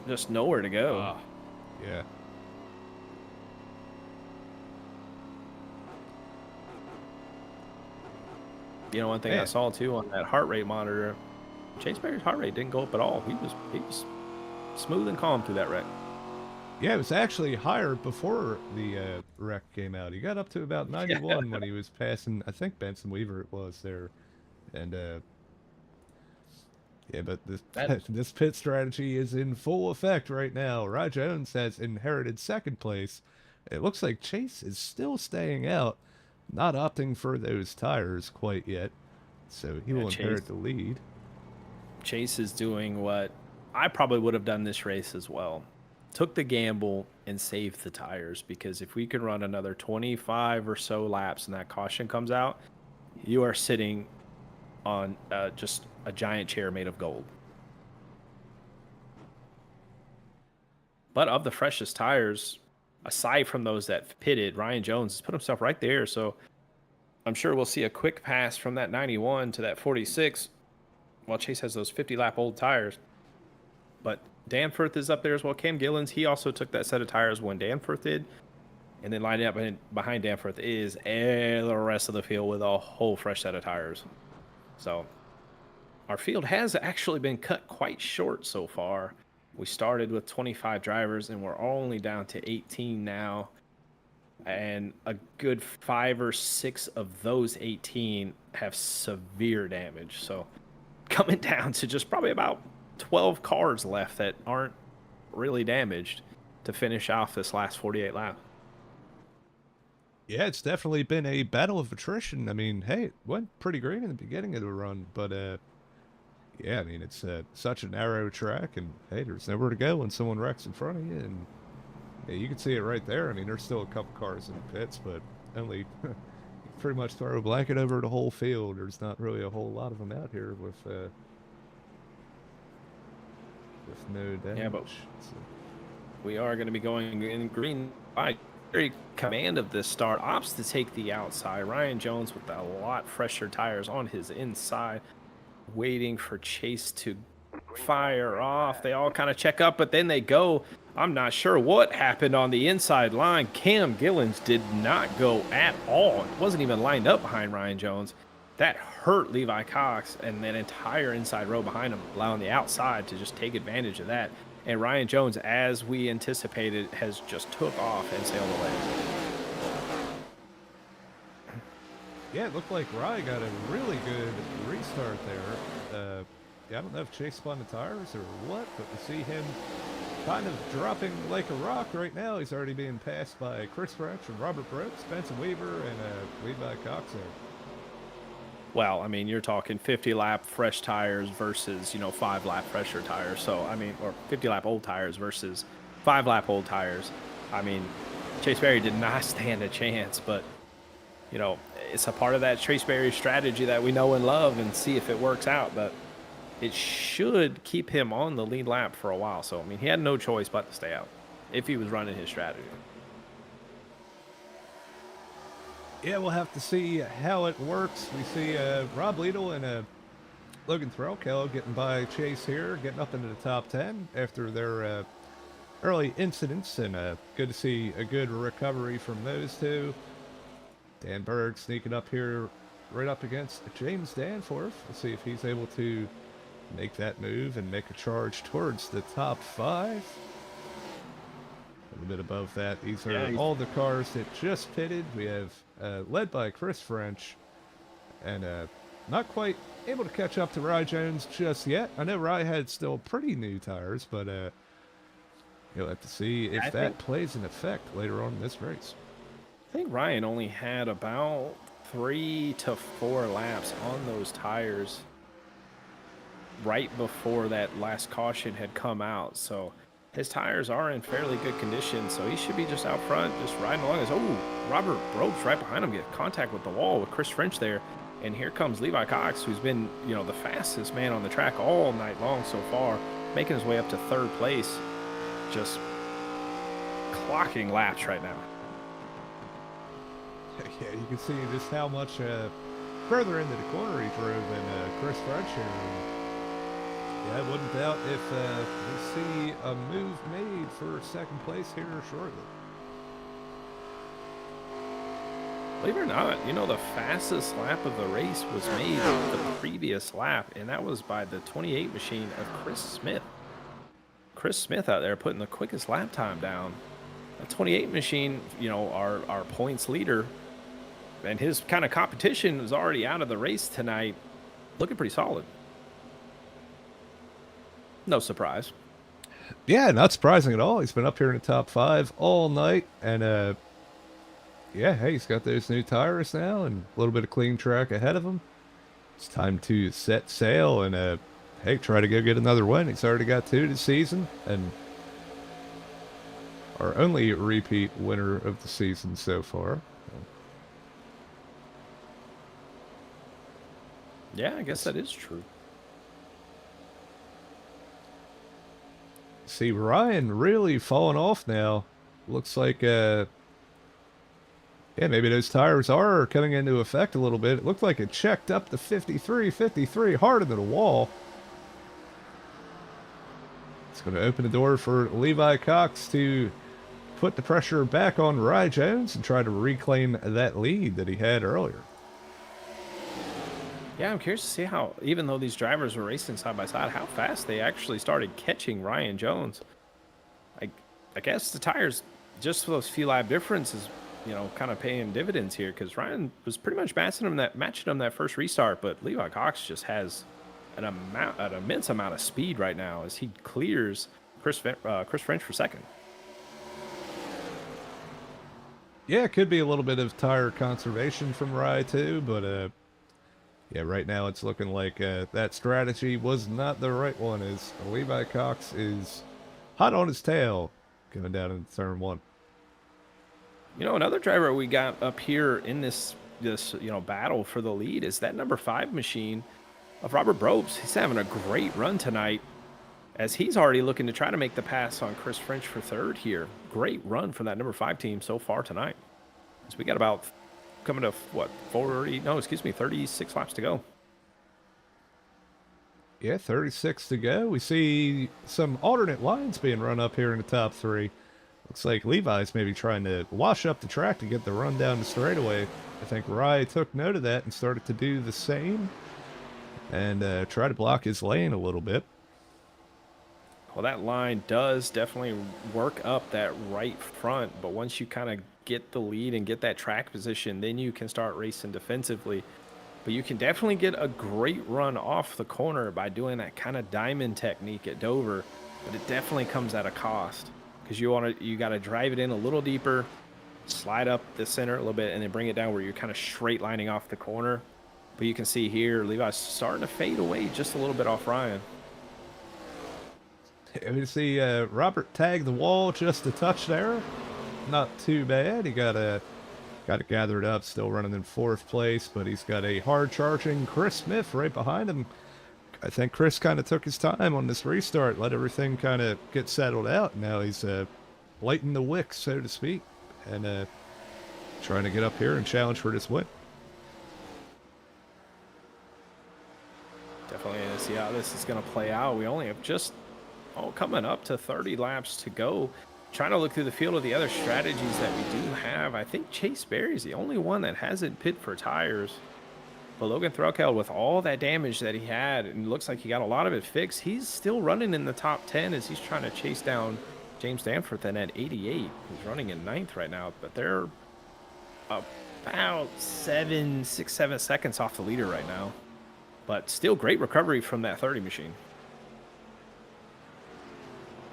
Just nowhere to go. yeah. You know, one thing I saw too on that heart rate monitor, Chase Berry's heart rate didn't go up at all. He was smooth and calm through that wreck. Yeah, it was actually higher before the wreck came out. He got up to about 91 when he was passing, I think Benson Weaver it was there. And yeah, but this pit strategy is in full effect right now. Rye Jones has inherited second place. It looks like Chase is still staying out, not opting for those tires quite yet. So he will inherit the lead. Chase is doing what I probably would have done this race as well. Took the gamble and saved the tires, because if we could run another 25 or so laps and that caution comes out, you are sitting on just a giant chair made of gold. But of the freshest tires, aside from those that pitted, Ryan Jones has put himself right there. So I'm sure we'll see a quick pass from that 91 to that 46 while Chase has those 50-lap old tires. But Danforth is up there as well. Cam Gillens, he also took that set of tires when Danforth did. And then lining up behind Danforth is the rest of the field with a whole fresh set of tires. So our field has actually been cut quite short so far. We started with 25 drivers, and we're only down to 18 now. And a good 5 or 6 of those 18 have severe damage. So coming down to just probably about 12 cars left that aren't really damaged to finish off this last 48 laps. Yeah, it's definitely been a battle of attrition. I mean, hey, it went pretty great in the beginning of the run, but yeah, I mean, it's such a narrow track, and hey, there's nowhere to go when someone wrecks in front of you, and yeah, you can see it right there. I mean, there's still a couple cars in the pits, but only pretty much throw a blanket over the whole field. There's not really a whole lot of them out here with no damage. Yeah, but we are going to be going in green by very command of this start. Opts to take the outside. Ryan Jones with a lot fresher tires on his inside, waiting for Chase to fire off. They all kind of check up, but then they go. I'm not sure what happened on the inside line. Cam Gillens did not go at all. It wasn't even lined up behind Ryan Jones. That hurt Levi Cox and that entire inside row behind him, allowing the outside to just take advantage of that. And Ryan Jones, as we anticipated, has just took off and sailed away. Yeah, it looked like Rye got a really good restart there. Yeah, I don't know if Chase spun the tires or what, but to see him kind of dropping like a rock right now. He's already being passed by Chris French and Robert Brooks, Benson Weaver, and Levi Cox there. Well, I mean, you're talking 50-lap fresh tires versus, 5-lap fresher tires. So, I mean, or 50-lap old tires versus 5-lap old tires. I mean, Chase Berry did not stand a chance, but, it's a part of that Chase Berry strategy that we know and love, and see if it works out. But it should keep him on the lead lap for a while. So, I mean, he had no choice but to stay out if he was running his strategy. Yeah, we'll have to see how it works. We see Rob Liedel and Logan Threlkel getting by Chase here, getting up into the top 10 after their early incidents, and good to see a good recovery from those two. Dan Berg sneaking up here right up against James Danforth. Let's see if he's able to make that move and make a charge towards the top 5. A little bit above that. These are all the cars that just pitted. We have led by Chris French, and not quite able to catch up to Rye Jones just yet. I know Rye had still pretty new tires, but you'll have to see if that plays an effect later on in this race. I think Ryan only had about 3 to 4 laps on those tires right before that last caution had come out. So his tires are in fairly good condition, so he should be just out front, just riding along. Oh, Robert Ropes right behind him, get contact with the wall with Chris French there. And here comes Levi Cox, who's been, you know, the fastest man on the track all night long so far, making his way up to 3rd place, just clocking laps right now. Yeah, you can see just how much further into the corner he drove than Chris French here. Yeah, I wouldn't doubt if we see a move made for 2nd place here shortly. Believe it or not, you know, the fastest lap of the race was made the previous lap, and that was by the 28 machine of Chris Smith. Chris Smith out there putting the quickest lap time down. A 28 machine, you know, our points leader, and his kind of competition is already out of the race tonight, looking pretty solid. No surprise. Yeah, not surprising at all. He's been up here in the top 5 all night, and yeah, hey, he's got those new tires now and a little bit of clean track ahead of him. It's time to set sail and hey, try to go get another win. He's already got 2 this season, and our only repeat winner of the season so far. Yeah, I guess that is true. See, Ryan really falling off now. Looks like, yeah, maybe those tires are coming into effect a little bit. It looked like it checked up to 53 hard into the wall. It's going to open the door for Levi Cox to put the pressure back on Rye Jones and try to reclaim that lead that he had earlier. Yeah, I'm curious to see how, even though these drivers were racing side by side, how fast they actually started catching Ryan Jones. I guess the tires, just for those few lap differences, you know, kind of paying dividends here, because Ryan was pretty much matching him that first restart, but Levi Cox just has an immense amount of speed right now as he clears Chris French for 2nd. Yeah, it could be a little bit of tire conservation from Rye too, but yeah, right now it's looking like that strategy was not the right one, as Levi Cox is hot on his tail going down in turn 1. You know, another driver we got up here in this you know, battle for the lead is that number 5 machine of Robert Brobes. He's having a great run tonight, as he's already looking to try to make the pass on Chris French for 3rd here. Great run for that number 5 team so far tonight. So we got about coming to what, 36 laps to go. Yeah, 36 to go. We see some alternate lines being run up here in the top 3. Looks like Levi's maybe trying to wash up the track to get the run down the straightaway. I think Rye took note of that and started to do the same and try to block his lane a little bit. Well, that line does definitely work up that right front, but once you kind of get the lead and get that track position, then you can start racing defensively. But you can definitely get a great run off the corner by doing that kind of diamond technique at Dover, but it definitely comes at a cost, because you got to drive it in a little deeper, slide up the center a little bit, and then bring it down where you're kind of straight lining off the corner. But you can see here Levi's starting to fade away just a little bit off Ryan. We see Robert tag the wall just a touch there. Not too bad. He got it gathered up, still running in 4th place, but he's got a hard charging Chris Smith right behind him. I think Chris kind of took his time on this restart, let everything kind of get settled out. Now he's lighting the wick, so to speak, and trying to get up here and challenge for this win. Definitely going to see how this is going to play out. We only have just coming up to 30 laps to go. Trying to look through the field of the other strategies that we do have. I think Chase Berry's the only one that hasn't pit for tires. But Logan Threlkeld, with all that damage that he had, and it looks like he got a lot of it fixed, he's still running in the top 10 as he's trying to chase down James Danforth and at 88. He's running in 9th right now, but they're about 6, 7 seconds off the leader right now. But still great recovery from that 30 machine.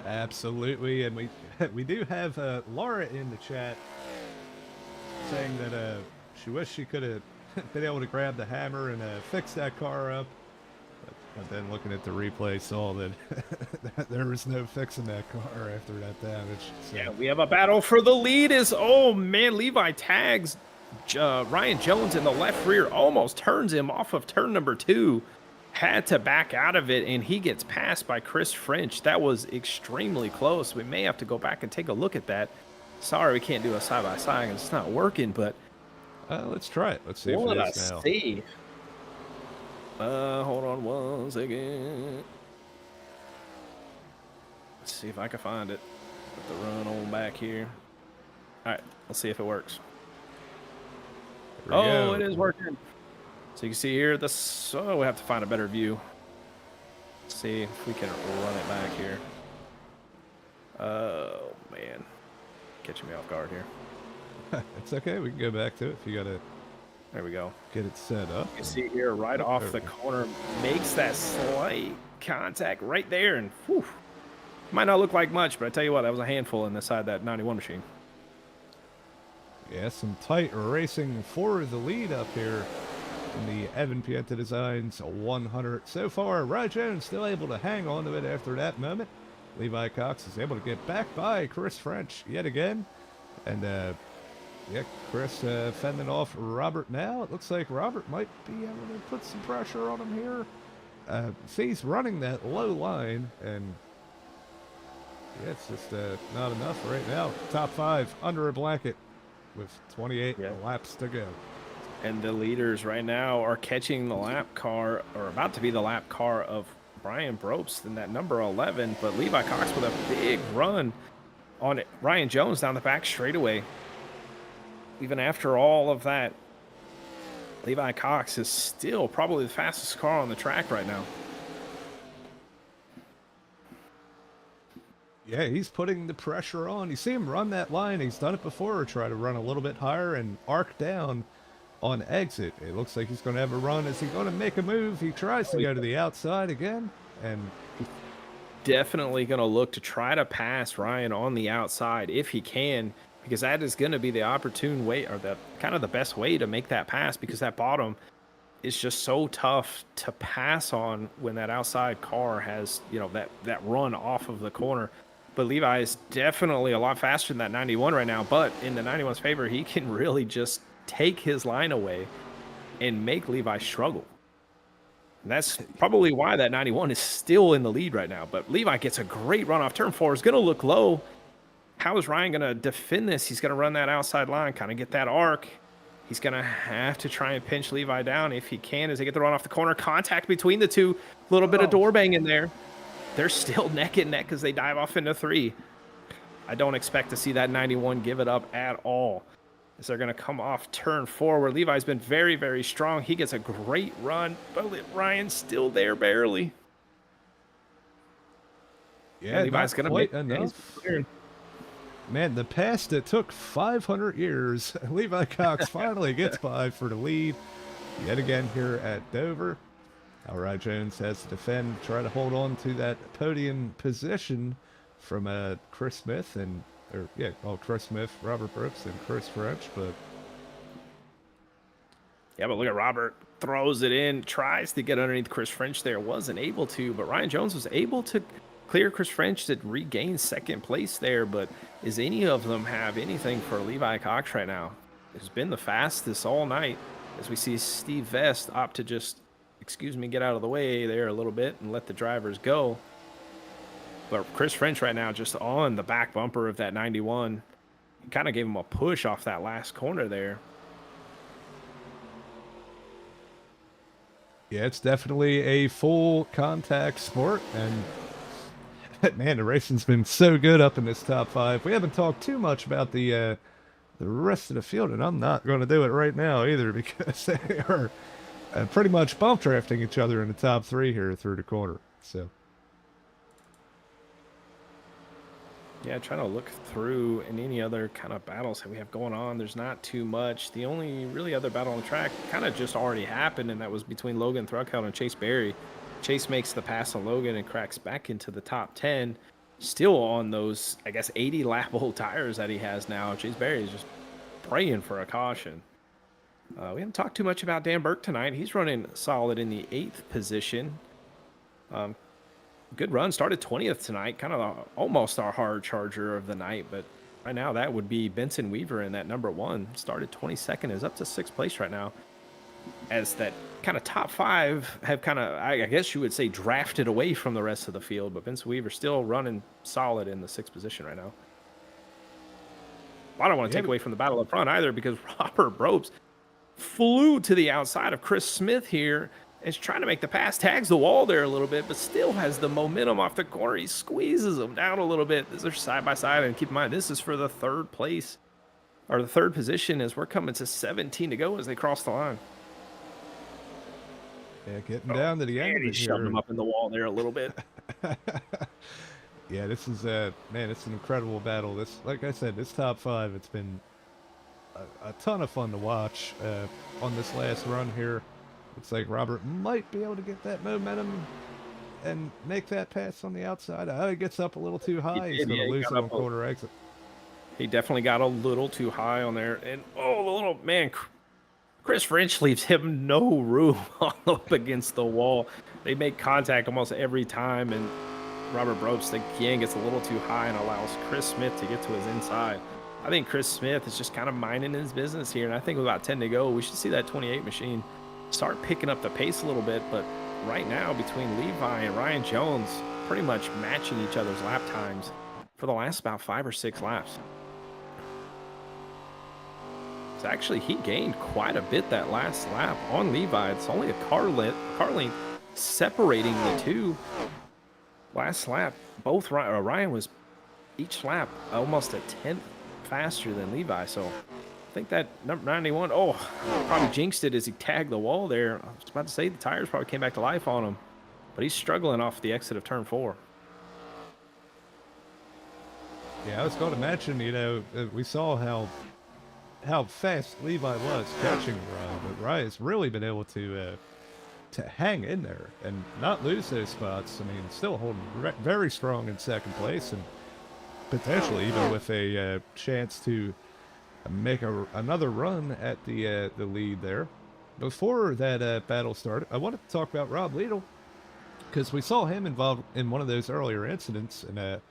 Absolutely, and we do have Laura in the chat saying that she wished she could have been able to grab the hammer and fix that car up. But then looking at the replay, saw that there was no fixing that car after that damage. So. Yeah, we have a battle for the lead. Oh man, Levi tags Ryan Jones in the left rear, almost turns him off of turn number 2. Had to back out of it, and he gets passed by Chris French. That was extremely close. We may have to go back and take a look at that. Sorry, we can't do a side-by-side, it's not working, but... let's try it. Let's see if what it I is now. see. Hold on one second. Let's see if I can find it. Put the run on back here. All right, let's see if it works. Oh, it is working. So you can see here, we have to find a better view. Let's see if we can run it back here. Oh, man. Catching me off guard here. It's okay. We can go back to it if you got to. There we go. Get it set up. You can see here, right off the corner, makes that slight contact right there. And whew, might not look like much, but I tell you what, that was a handful inside that 91 machine. Yeah, some tight racing for the lead up here in the Evan Pienta Designs 100. So far, Ryan Jones still able to hang on to it after that moment. Levi Cox is able to get back by Chris French yet again. And, yeah, Chris fending off Robert now. It looks like Robert might be able to put some pressure on him here. See, he's running that low line, and yeah, it's just not enough right now. Top 5 under a blanket with 28 laps to go. And the leaders right now are catching the lap car, or about to be the lap car of Brian Brobst in that number 11. But Levi Cox with a big run on it. Ryan Jones down the back straightaway. Even after all of that, Levi Cox is still probably the fastest car on the track right now. Yeah, he's putting the pressure on. You see him run that line. He's done it before, or try to run a little bit higher and arc down on exit. It looks like he's going to have a run. Is he going to make a move? He tries to go to the outside again, and definitely going to look to try to pass Ryan on the outside if he can, because that is going to be the opportune way, or the kind of the best way to make that pass, because that bottom is just so tough to pass on when that outside car has, you know, that run off of the corner. But Levi is definitely a lot faster than that 91 right now, but in the 91's favor, he can really just take his line away and make Levi struggle. And that's probably why that 91 is still in the lead right now. But Levi gets a great run off turn 4. Is going to look low. How is Ryan going to defend this? He's going to run that outside line, kind of get that arc. He's going to have to try and pinch Levi down if he can as they get the run off the corner. Contact between the two. A little bit of door bang in there. They're still neck and neck as they dive off into 3. I don't expect to see that 91 give it up at all, as they're going to come off turn 4, where Levi's been very, very strong. He gets a great run, but Ryan's still there barely. Yeah, Levi's going to make enough. Man, the pass that took 500 years, Levi Cox finally gets by for the lead yet again here at Dover. Now Ryan Jones has to defend, try to hold on to that podium position from Chris Smith and Chris Smith, Robert Brooks, and Chris French, but yeah, but look at Robert, throws it in, tries to get underneath Chris French there, wasn't able to, but Ryan Jones was able to clear Chris French to regain second place there. But is any of them have anything for Levi Cox right now? It's been the fastest all night, as we see Steve Vest opt to just, get out of the way there a little bit and let the drivers go. But Chris French right now just on the back bumper of that 91. Kind of gave him a push off that last corner there. yeah, it's definitely a full contact sport, and man, the racing's been so good up in this top 5. We haven't talked too much about the rest of the field, and I'm not going to do it right now either, because they are pretty much bump drafting each other in the top 3 here through the corner. So. Yeah, trying to look through in any other kind of battles that we have going on. There's not too much. The only really other battle on the track kind of just already happened, and that was between Logan Thruckhout and Chase Berry. Chase makes the pass on Logan and cracks back into the top 10. Still on those, I guess, 80 lap old tires that he has now. Chase Berry is just praying for a caution. We haven't talked too much about Dan Burke tonight. He's running solid in the 8th position. Good run. Started 20th tonight. Kind of almost our hard charger of the night. But right now that would be Benson Weaver in that number 1. Started 22nd. Is up to 6th place right now. As that kind of top 5 have kind of, I guess you would say, drafted away from the rest of the field. But Benson Weaver still running solid in the 6th position right now. I don't want to take away from the battle up front either, because Robert Brobst flew to the outside of Chris Smith here. Is trying to make the pass, tags the wall there a little bit, but still has the momentum off the corner. He squeezes him down a little bit. These are side by side, and keep in mind, this is for the 3rd place, or the 3rd position, as we're coming to 17 to go as they cross the line. Yeah, getting down to the end of it He shoved here. him up in the wall there a little bit. Yeah, this is man, it's an incredible battle. This, like I said, this top 5, it's been a ton of fun to watch on this last run here. Looks like Robert might be able to get that momentum and make that pass on the outside. Oh, he gets up a little too high. He's going to lose it on quarter exit. He definitely got a little too high on there. And, oh, the little man, Chris French leaves him no room up against the wall. They make contact almost every time, and Robert Brobst again gets a little too high and allows Chris Smith to get to his inside. I think Chris Smith is just kind of minding his business here, and I think with about 10 to go, we should see that 28 machine start picking up the pace a little bit. But right now, between Levi and Ryan Jones, pretty much matching each other's lap times for the last about 5 or 6 laps. So actually, he gained quite a bit that last lap on Levi. It's only a car length separating the two. Last lap, both Ryan was each lap almost a 10th faster than Levi. So I think that number 91, probably jinxed it as he tagged the wall there. I was about to say the tires probably came back to life on him, but he's struggling off the exit of turn 4. Yeah, I was going to mention, we saw how fast Levi was catching Ryan, but Ryan's really been able to hang in there and not lose those spots. I mean, still holding very strong in second place, and potentially even with a chance to make another run at the lead there. Before that battle started, I wanted to talk about Rob Lidl, because we saw him involved in one of those earlier incidents, and I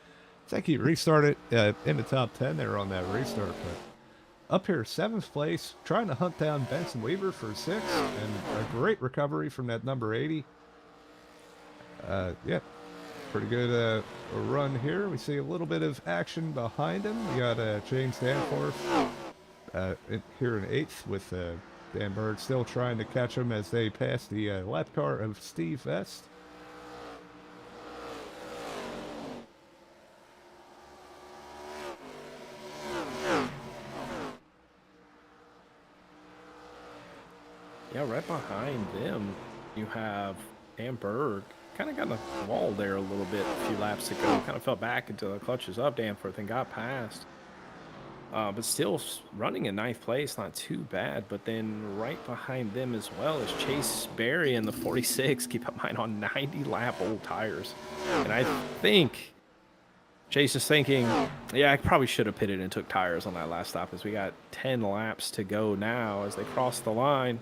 think he restarted in the top 10 there on that restart. But up here, 7th place, trying to hunt down Benson Weaver for 6th, and a great recovery from that number 80. Yeah, pretty good run here. We see a little bit of action behind him. We got James Danforth here in 8th with Dan Bird still trying to catch him as they pass the lap car of Steve Vest. Yeah, right behind them, you have Dan Berg. Kind of got in the wall there a little bit a few laps ago. Kind of fell back until the clutches up Danforth and got past. But still running in 9th place, not too bad. But then right behind them as well is Chase Berry in the 46. Keep in mind on 90-lap old tires. And I think Chase is thinking, yeah, I probably should have pitted and took tires on that last stop, as we got 10 laps to go now as they cross the line.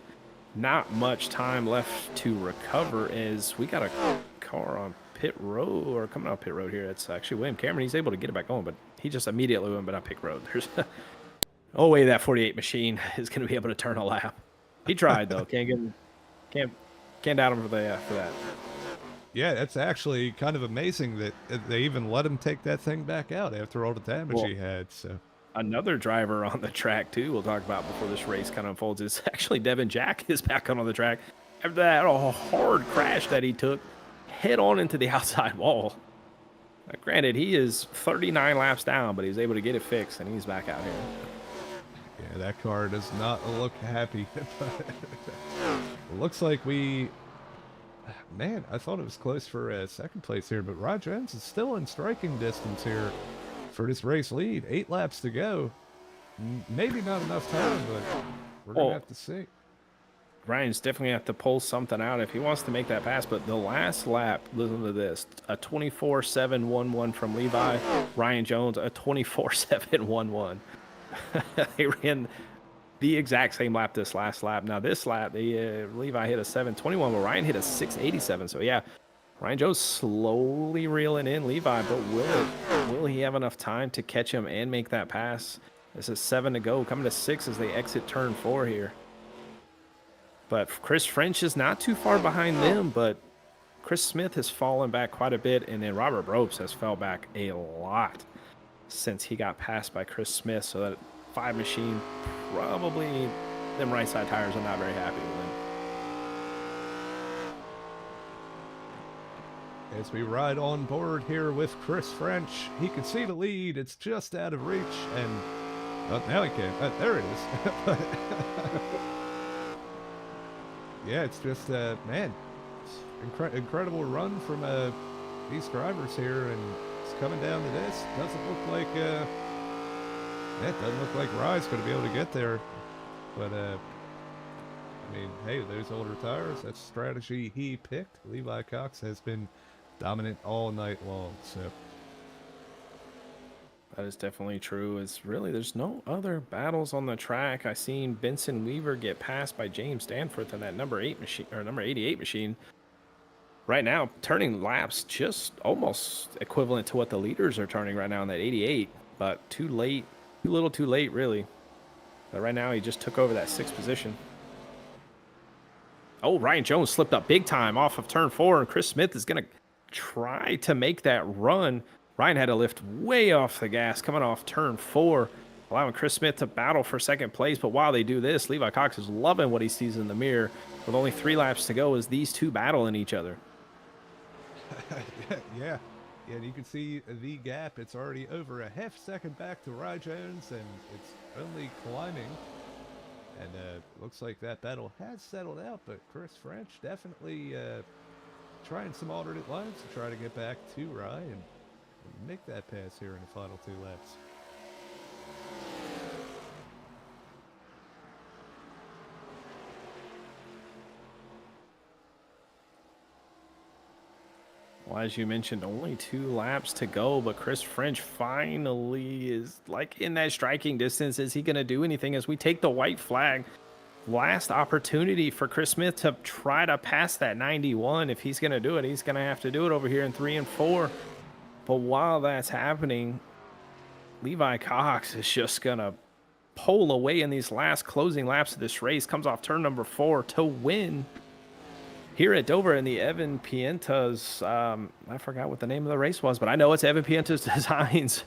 Not much time left to recover, as we got a car on pit road, or coming out pit road here. It's actually William Cameron. He's able to get it back on, but he just immediately went back on pit road. There's no way that 48 machine is going to be able to turn a lap. He tried though. Can't doubt him for that. Yeah, that's actually kind of amazing that they even let him take that thing back out after all the damage he had. So. Another driver on the track too we'll talk about before this race kind of unfolds is actually Devin Jack is back on the track after that hard crash that he took head on into the outside wall. Now, granted, he is 39 laps down, but he's able to get it fixed, and he's back out here. Yeah, that car does not look happy. looks like we... Man, I thought it was close for second place here, but Rod Jones is still in striking distance here for this race lead. 8 laps to go. Maybe not enough time, but we're going to have to see. Ryan's definitely have to pull something out if he wants to make that pass. But the last lap, listen to this, a 24.711 from Levi. Ryan Jones, a 24.711. They ran the exact same lap this last lap. Now this lap, Levi hit a 7:21, but Ryan hit a 6:87. So yeah, Ryan Jones slowly reeling in Levi, but will he have enough time to catch him and make that pass? This is 7 to go, coming to 6 as they exit turn 4 here. But Chris French is not too far behind them, but Chris Smith has fallen back quite a bit, and then Robert Ropes has fell back a lot since he got passed by Chris Smith. So that 5 machine, probably them right side tires are not very happy with him. As we ride on board here with Chris French, he can see the lead. It's just out of reach, and now he can. There it is. Yeah, it's just, man, incredible run from these drivers here, and it's coming down to this. Doesn't look like, it doesn't look like Rye's going to be able to get there. But, I mean, hey, those older tires, that's the strategy he picked. Levi Cox has been dominant all night long, so. That is definitely true. It's really, there's no other battles on the track. I seen Benson Weaver get passed by James Danforth in that number 8 machine, or number 88 machine. Right now, turning laps just almost equivalent to what the leaders are turning right now in that 88, but too late, too little too late, really. But right now, he just took over that 6th position. Oh, Ryan Jones slipped up big time off of turn 4, and Chris Smith is going to try to make that run. Ryan had to lift way off the gas coming off turn 4, allowing Chris Smith to battle for second place. But while they do this, Levi Cox is loving what he sees in the mirror. With only 3 laps to go as these two battling each other. Yeah, and you can see the gap. It's already over a half second back to Rye Jones, and it's only climbing. And looks like that battle has settled out, but Chris French definitely trying some alternate lines to try to get back to Rye and make that pass here in the final 2 laps. Well, as you mentioned, only 2 laps to go, but Chris French finally is like in that striking distance. Is he going to do anything as we take the white flag? Last opportunity for Chris Smith to try to pass that 91. If he's going to do it, he's going to have to do it over here in 3 and 4. But while that's happening, Levi Cox is just going to pull away in these last closing laps of this race. Comes off turn number 4 to win here at Dover in the Evan Pienta's, I forgot what the name of the race was, but I know it's Evan Pienta's Designs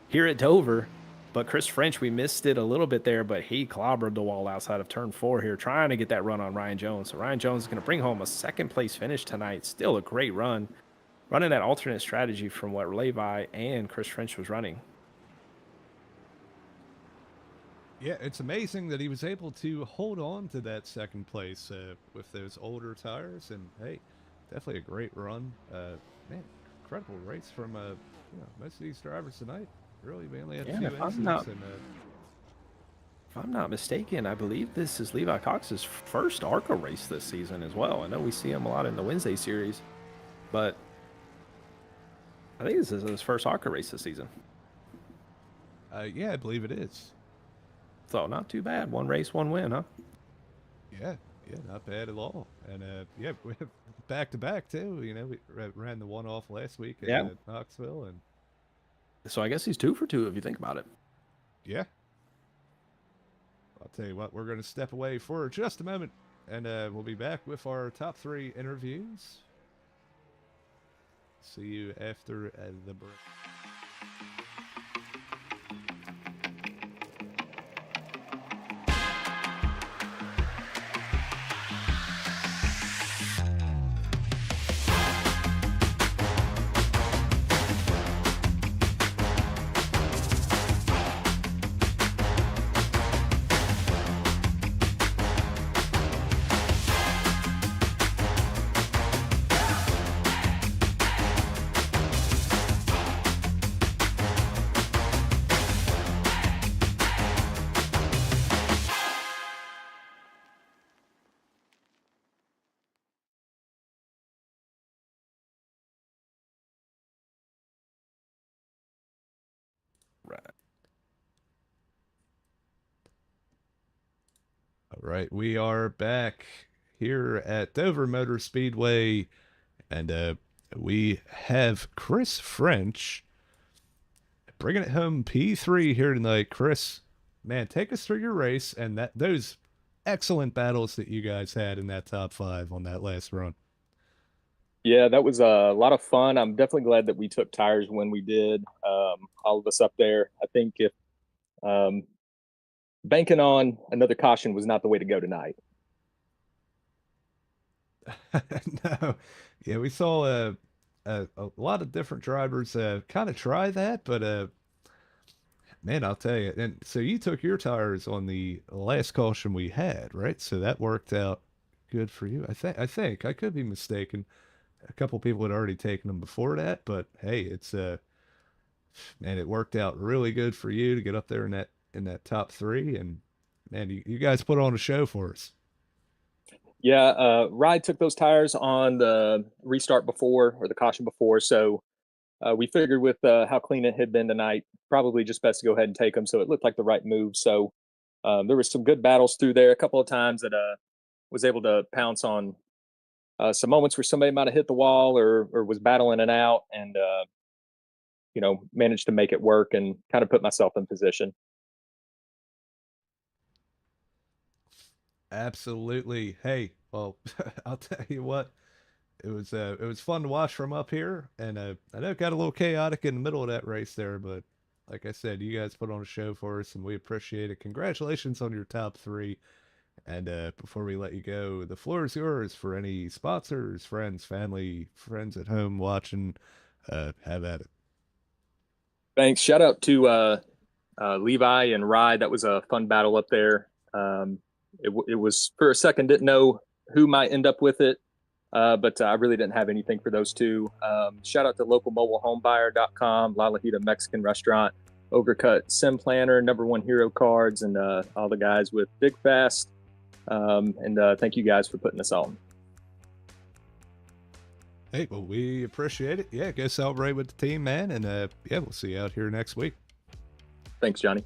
here at Dover. But Chris French, we missed it a little bit there, but he clobbered the wall outside of turn 4 here, trying to get that run on Ryan Jones. So Ryan Jones is going to bring home a 2nd place finish tonight. Still a great run. Running that alternate strategy from what Levi and Chris French was running. Yeah, it's amazing that he was able to hold on to that 2nd place with those older tires. And hey, definitely a great run. Man, incredible race from most of these drivers tonight. Really, we only had a few incidents. If I'm not mistaken, I believe this is Levi Cox's first ARCA race this season as well. I know we see him a lot in the Wednesday series, but I think this is his first ARCA race this season. Yeah, I believe it is. So not too bad. 1 race, 1 win, huh? Yeah, not bad at all. And yeah, we have back to back too. You know, we ran the one off last week at Knoxville, and so I guess he's 2 for 2 if you think about it. Yeah. I'll tell you what, we're going to step away for just a moment, and we'll be back with our top 3 interviews. See you after the break. Right. All right, we are back here at Dover Motor Speedway, and we have Chris French bringing it home P3 here tonight. Chris, man, take us through your race and those excellent battles that you guys had in that top 5 on that last run. Yeah, that was a lot of fun. I'm definitely glad that we took tires when we did. All of us up there. I think if banking on another caution was not the way to go tonight. No, yeah, we saw a lot of different drivers kind of try that, but man, I'll tell you. And so you took your tires on the last caution we had, right? So that worked out good for you. I think I could be mistaken. A couple people had already taken them before that, but hey, it's man, it worked out really good for you to get up there in that top 3, and man, you guys put on a show for us. Yeah, Ride took those tires on the restart before or the caution before, so we figured with how clean it had been tonight, probably just best to go ahead and take them. So it looked like the right move. So there was some good battles through there. A couple of times that was able to pounce on some moments where somebody might have hit the wall or was battling it out, and managed to make it work and kind of put myself in position. Absolutely. Hey, well, I'll tell you what, it was fun to watch from up here, and I know it got a little chaotic in the middle of that race there, but like I said, you guys put on a show for us, and we appreciate it. Congratulations on your top 3. And before we let you go, the floor is yours for any sponsors, friends, family, friends at home watching. Have at it. Thanks. Shout out to Levi and Rye. That was a fun battle up there. It was, for a second, didn't know who might end up with it, but I really didn't have anything for those two. Shout out to localmobilehomebuyer.com, La Lajita Mexican Restaurant, Overcut Sim Planner, #1 Hero Cards, and all the guys with Big Fast. And thank you guys for putting this on. Hey, well, we appreciate it. Yeah, go celebrate with the team, man. And yeah, we'll see you out here next week. Thanks, Johnny.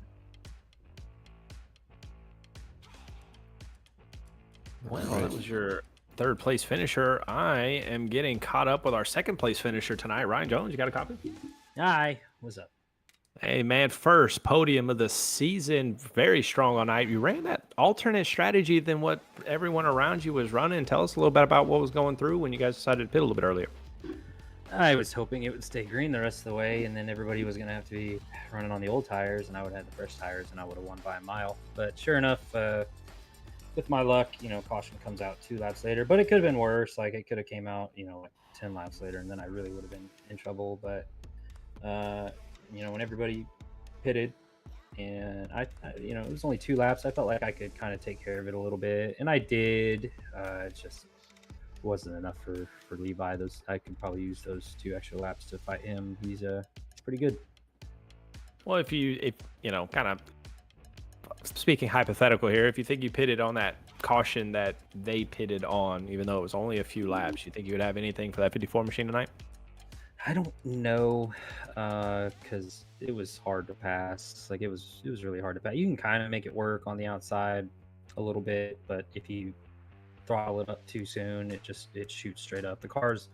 Well, that was your 3rd place finisher. I am getting caught up with our 2nd place finisher tonight. Ryan Jones, you got a copy? Hi, what's up? Hey, man, first podium of the season. Very strong all night. You ran that alternate strategy than what everyone around you was running. Tell us a little bit about what was going through when you guys decided to pit a little bit earlier. I was hoping it would stay green the rest of the way, and then everybody was going to have to be running on the old tires, and I would have had the fresh tires, and I would have won by a mile. But sure enough, with my luck, caution comes out 2 laps later. But it could have been worse. Like, it could have came out, like 10 laps later, and then I really would have been in trouble. But when everybody pitted, and I it was only 2 laps, I felt like I could kind of take care of it a little bit, and I did. It just wasn't enough for Levi. I could probably use those 2 extra laps to fight him. He's pretty good. Well, if kind of speaking hypothetical here, if you think you pitted on that caution that they pitted on, even though it was only a few laps, you think you would have anything for that 54 machine tonight? I don't know, because it was hard to pass. Like, it was really hard to pass. You can kind of make it work on the outside a little bit, but if you throttle it up too soon, it shoots straight up. The cars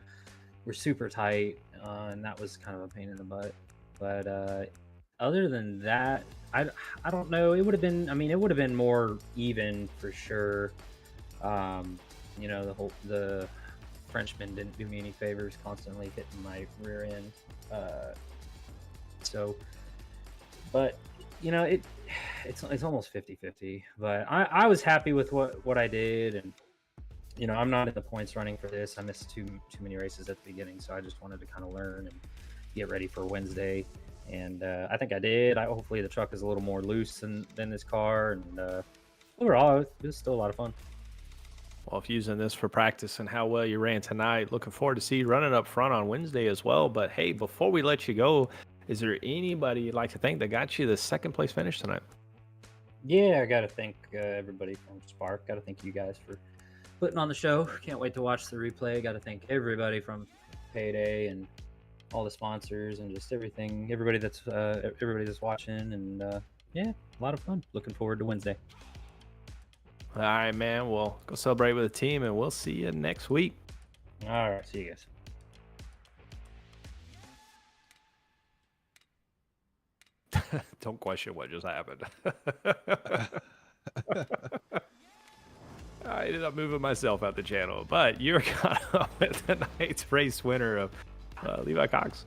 were super tight, and that was kind of a pain in the butt. But other than that, I don't know. It would have been. I mean, it would have been more even for sure. The Frenchman didn't do me any favors, constantly hitting my rear end. But it's almost 50-50. But I was happy with what I did, and I'm not in the points running for this. I missed too many races at the beginning, so I just wanted to kind of learn and get ready for Wednesday. And I think I did. Hopefully the truck is a little more loose than this car, and overall it was still a lot of fun. Well, if using this for practice and how well you ran tonight, looking forward to see you running up front on Wednesday as well. But hey, before we let you go, is there anybody you'd like to thank that got you the 2nd place finish tonight? Yeah, I got to thank everybody from Spark. Got to thank you guys for putting on the show. Can't wait to watch the replay. Got to thank everybody from Payday and all the sponsors and just everybody that's watching, and yeah, a lot of fun. Looking forward to Wednesday. All right, man. Well, go celebrate with the team, and we'll see you next week. All right, see you guys. Don't question what just happened. I ended up moving myself out the channel, but you're caught up with tonight's race winner of Levi Cox.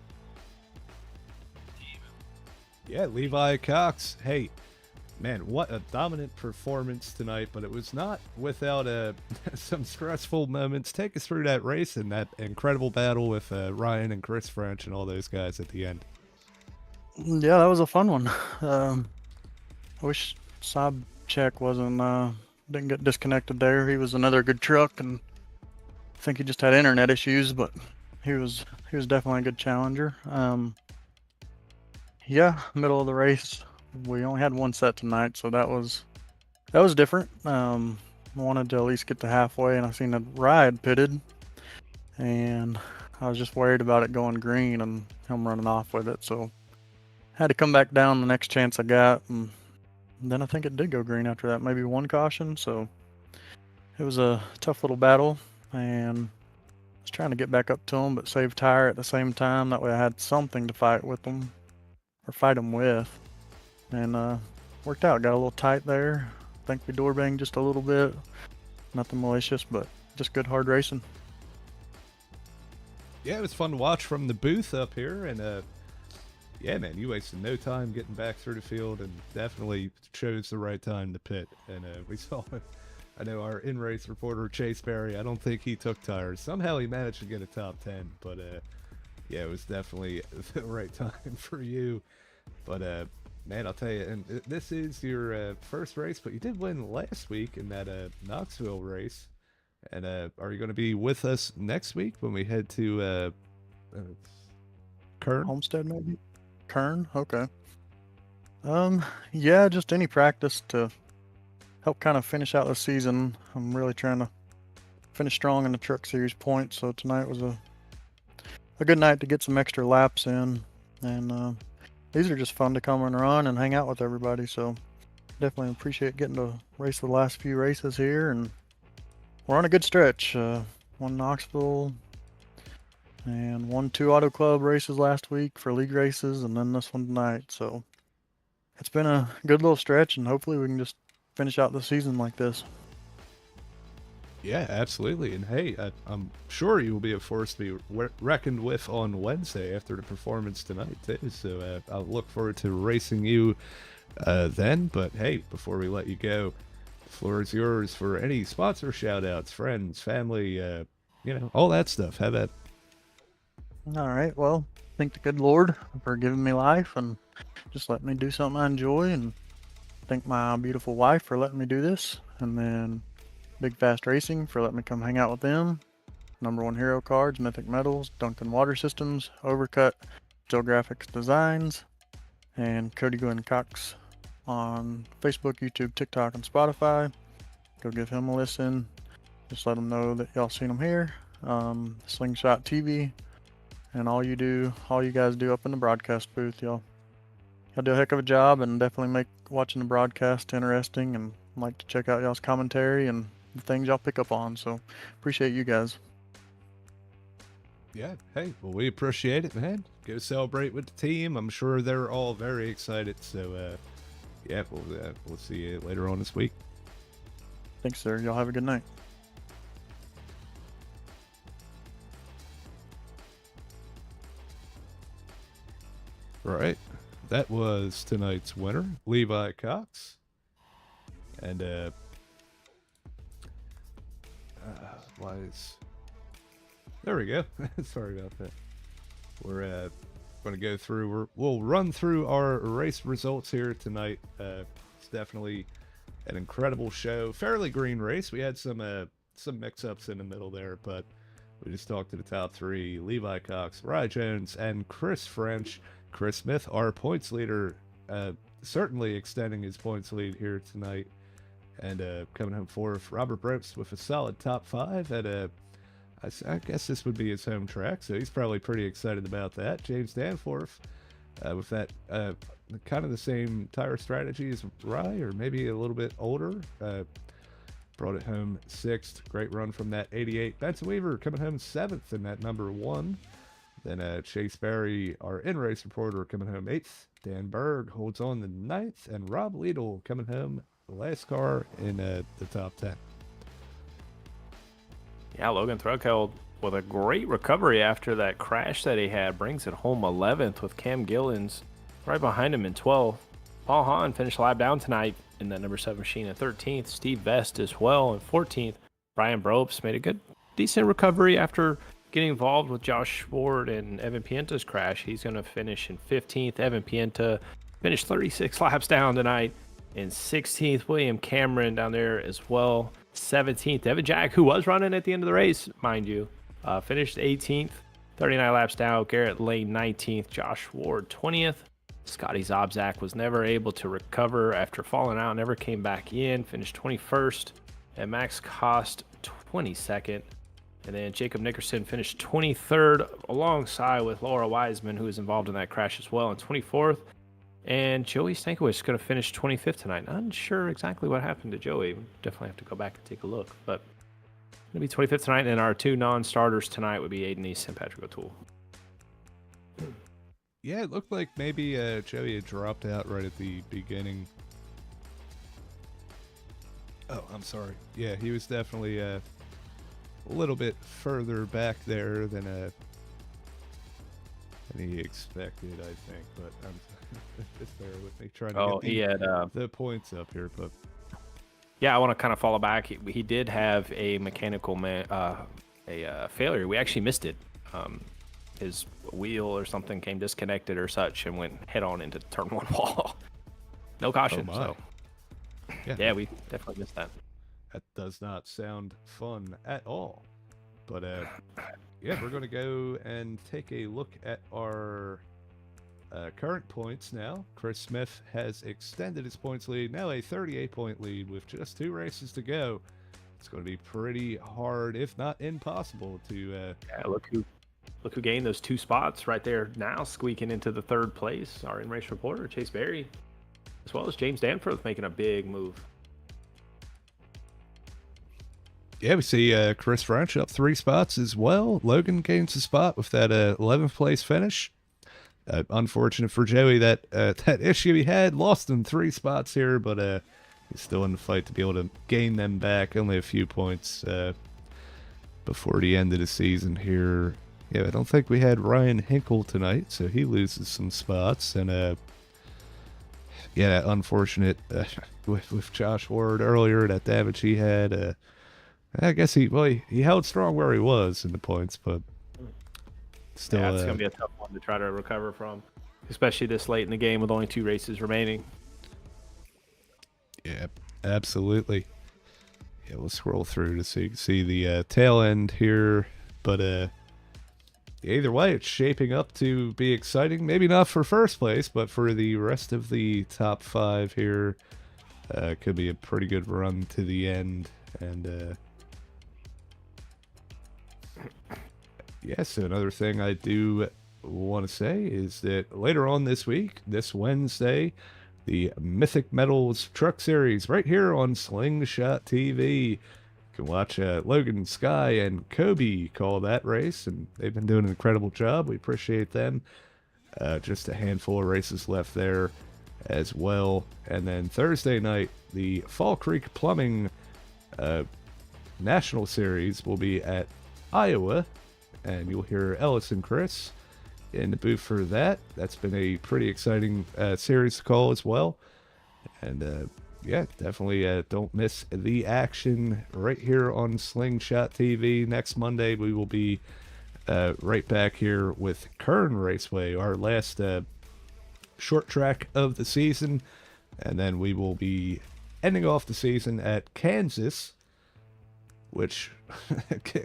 Yeah, Levi Cox. Hey, man, what a dominant performance tonight, but it was not without some stressful moments. Take us through that race and that incredible battle with Ryan and Chris French and all those guys at the end. Yeah, that was a fun one. I wish Sobczak didn't get disconnected there. He was another good truck, and I think he just had internet issues, but he was definitely a good challenger. Yeah, middle of the race. We only had one set tonight, so that was different. Wanted to at least get to halfway, and I seen the ride pitted, and I was just worried about it going green and him running off with it. So had to come back down the next chance I got, and then I think it did go green after that. Maybe one caution. So it was a tough little battle, and I was trying to get back up to him, but save tire at the same time. That way I had something to fight with them, or fight him with. And worked out. Got a little tight there. I think we door banged just a little bit. Nothing malicious, but just good hard racing. Yeah, it was fun to watch from the booth up here, and yeah, man, you wasted no time getting back through the field, and definitely chose the right time to pit. And we saw it. I know our in-race reporter Chase Berry, I don't think he took tires. Somehow he managed to get a top 10, but yeah, it was definitely the right time for you. But man, I'll tell you, and this is your first race, but you did win last week in that Knoxville race. And are you going to be with us next week when we head to Kern? Homestead, maybe? Kern? Okay. Yeah, just any practice to help kind of finish out the season. I'm really trying to finish strong in the Truck Series points, so tonight was a good night to get some extra laps in. And these are just fun to come and run and hang out with everybody, so definitely appreciate getting to race the last few races here. And we're on a good stretch. Won Knoxville and won 2 Auto Club races last week for league races, and then this one tonight. So it's been a good little stretch, and hopefully we can just finish out the season like this. Yeah, absolutely. And hey, I'm sure you will be a force to be reckoned with on Wednesday after the performance tonight, too. So I'll look forward to racing you then. But hey, before we let you go, the floor is yours for any sponsor shout-outs, friends, family, all that stuff. Have at. All right. Well, thank the good Lord for giving me life and just letting me do something I enjoy, and thank my beautiful wife for letting me do this, and then Big Fast Racing for letting me come hang out with them. Number One Hero Cards, Mythic Metals, Duncan Water Systems, Overcut, Jill Graphics Designs, and Cody Glenn Cox on Facebook, YouTube, TikTok, and Spotify. Go give him a listen. Just let him know that y'all seen him here. Slingshot TV, and all you guys do up in the broadcast booth, y'all do a heck of a job, and definitely make watching the broadcast interesting, and like to check out y'all's commentary and the things y'all pick up on. So appreciate you guys. Yeah, hey, well, we appreciate it, man. Go celebrate with the team. I'm sure they're all very excited. So, yeah, we'll see you later on this week. Thanks, sir. Y'all have a good night. All right. That was tonight's winner, Levi Cox. And, there we go. Sorry about that. We're going to go through, we'll run through our race results here tonight. It's definitely an incredible show. Fairly green race. We had some mix-ups in the middle there, but we just talked to the top 3, Levi Cox, Rye Jones, and Chris French. Chris Smith, our points leader, certainly extending his points lead here tonight, and coming home fourth. Robert Brooks with a solid top 5 at I guess this would be his home track, so he's probably pretty excited about that. James Danforth, with that kind of the same tire strategy as Rye, or maybe a little bit older. Brought it home 6th. Great run from that 88. Benson Weaver coming home 7th in that number 1. Then Chase Berry, our in-race reporter, coming home 8th. Dan Berg holds on the 9th. And Rob Liedel coming home the last car in the top 10. Yeah, Logan Thruckeld with a great recovery after that crash that he had. Brings it home 11th with Cam Gillens right behind him in 12th. Paul Hahn finished lap down tonight in that number 7 machine at 13th. Steve Vest as well in 14th. Brian Bropes made a decent recovery after getting involved with Josh Ward and Evan Pienta's crash. He's going to finish in 15th. Evan Pienta finished 36 laps down tonight. In 16th, William Cameron down there as well. 17th, Evan Jack, who was running at the end of the race, mind you, finished 18th. 39 laps down. Garrett Lane 19th. Josh Ward 20th. Scottie Sobczak was never able to recover after falling out, never came back in, finished 21st. And Max Cost 22nd. And then Jacob Nickerson finished 23rd alongside with Laura Wiseman, who was involved in that crash as well, in 24th. And Joey Stankwicz is going to finish 25th tonight. Not sure exactly what happened to Joey. Definitely have to go back and take a look. But going to be 25th tonight. And our 2 non-starters tonight would be Aiden East and Patrick O'Toole. Yeah, it looked like maybe Joey had dropped out right at the beginning. Oh, I'm sorry. Yeah, he was definitely a little bit further back there than he expected, I think. But just bear with me trying to get the points up here. But yeah, I want to kind of follow back. He did have a mechanical failure. We actually missed it. His wheel or something came disconnected or such and went head on into the turn 1 wall. No caution. Oh so yeah, we definitely missed that. That does not sound fun at all. But yeah, we're going to go and take a look at our current points now. Chris Smith has extended his points lead, now a 38-point lead with just 2 races to go. It's going to be pretty hard, if not impossible, to yeah, look who gained those 2 spots right there now, squeaking into the 3rd place. Our in-race reporter, Chase Berry, as well as James Danforth making a big move. Yeah, we see Chris French up 3 spots as well. Logan gains a spot with that 11th place finish. Unfortunate for Joey that that issue he had, lost him 3 spots here, but he's still in the fight to be able to gain them back. Only a few points before the end of the season here. Yeah, I don't think we had Ryan Hinkle tonight, so he loses some spots. And yeah, unfortunate with Josh Ward earlier, that damage he had. I guess he held strong where he was in the points, but still, yeah, it's gonna be a tough one to try to recover from, especially this late in the game with only 2 races remaining. Yeah, absolutely. Yeah, we'll scroll through to see the tail end here, but either way, it's shaping up to be exciting. Maybe not for first place, but for the rest of the top 5 here, could be a pretty good run to the end. And yeah, so another thing I do want to say is that later on this week, this Wednesday, the Mythic Metals Truck Series right here on Slingshot TV. You can watch Logan, Sky, and Kobe call that race, and they've been doing an incredible job. We appreciate them. Just a handful of races left there as well. And then Thursday night, the Fall Creek Plumbing National Series will be at Iowa, and you'll hear Ellis and Chris in the booth for that. That's been a pretty exciting series to call as well. And yeah, definitely don't miss the action right here on Slingshot TV. Next Monday, we will be right back here with Kern Raceway, our last short track of the season. And then we will be ending off the season at Kansas, which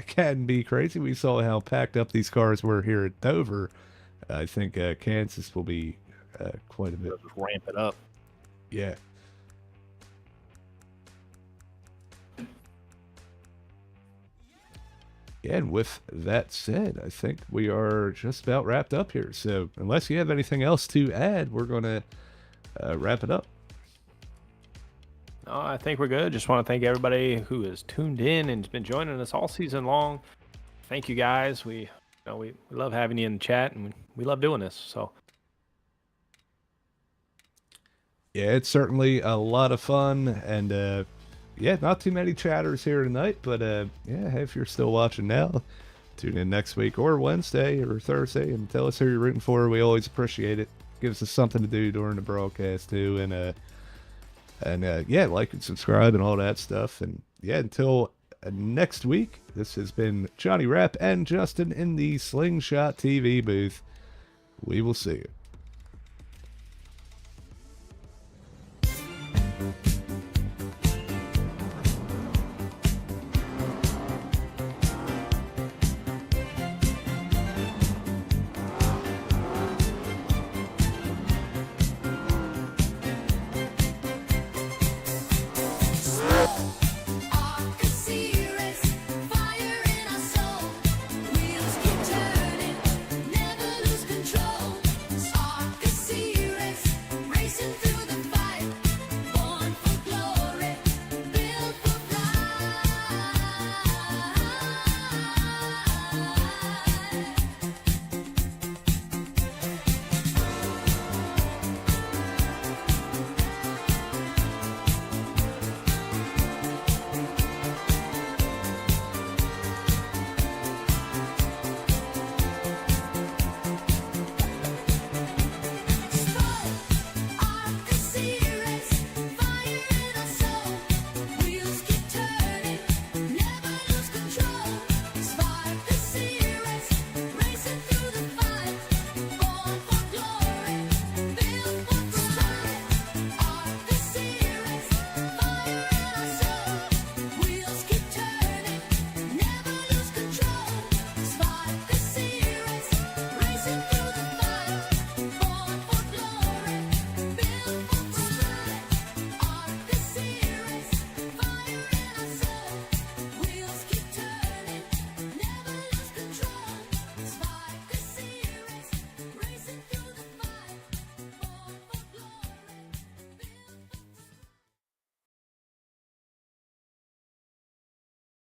can be crazy. We saw how packed up these cars were here at Dover. I think Kansas will be quite a bit. Just ramp it up. Yeah. And with that said, I think we are just about wrapped up here. So unless you have anything else to add, we're going to wrap it up. No, I think we're good. Just want to thank everybody who has tuned in and has been joining us all season long. Thank you guys. We love having you in the chat, and we love doing this. So Yeah, it's certainly a lot of fun, and yeah, not too many chatters here tonight, but yeah, hey, if you're still watching now, tune in next week or Wednesday or Thursday and tell us who you're rooting for. We always appreciate it. Gives us something to do during the broadcast too, and yeah, like and subscribe and all that stuff. And yeah, until next week, this has been Johnny Rapp and Justin in the Slingshot TV booth. We will see you.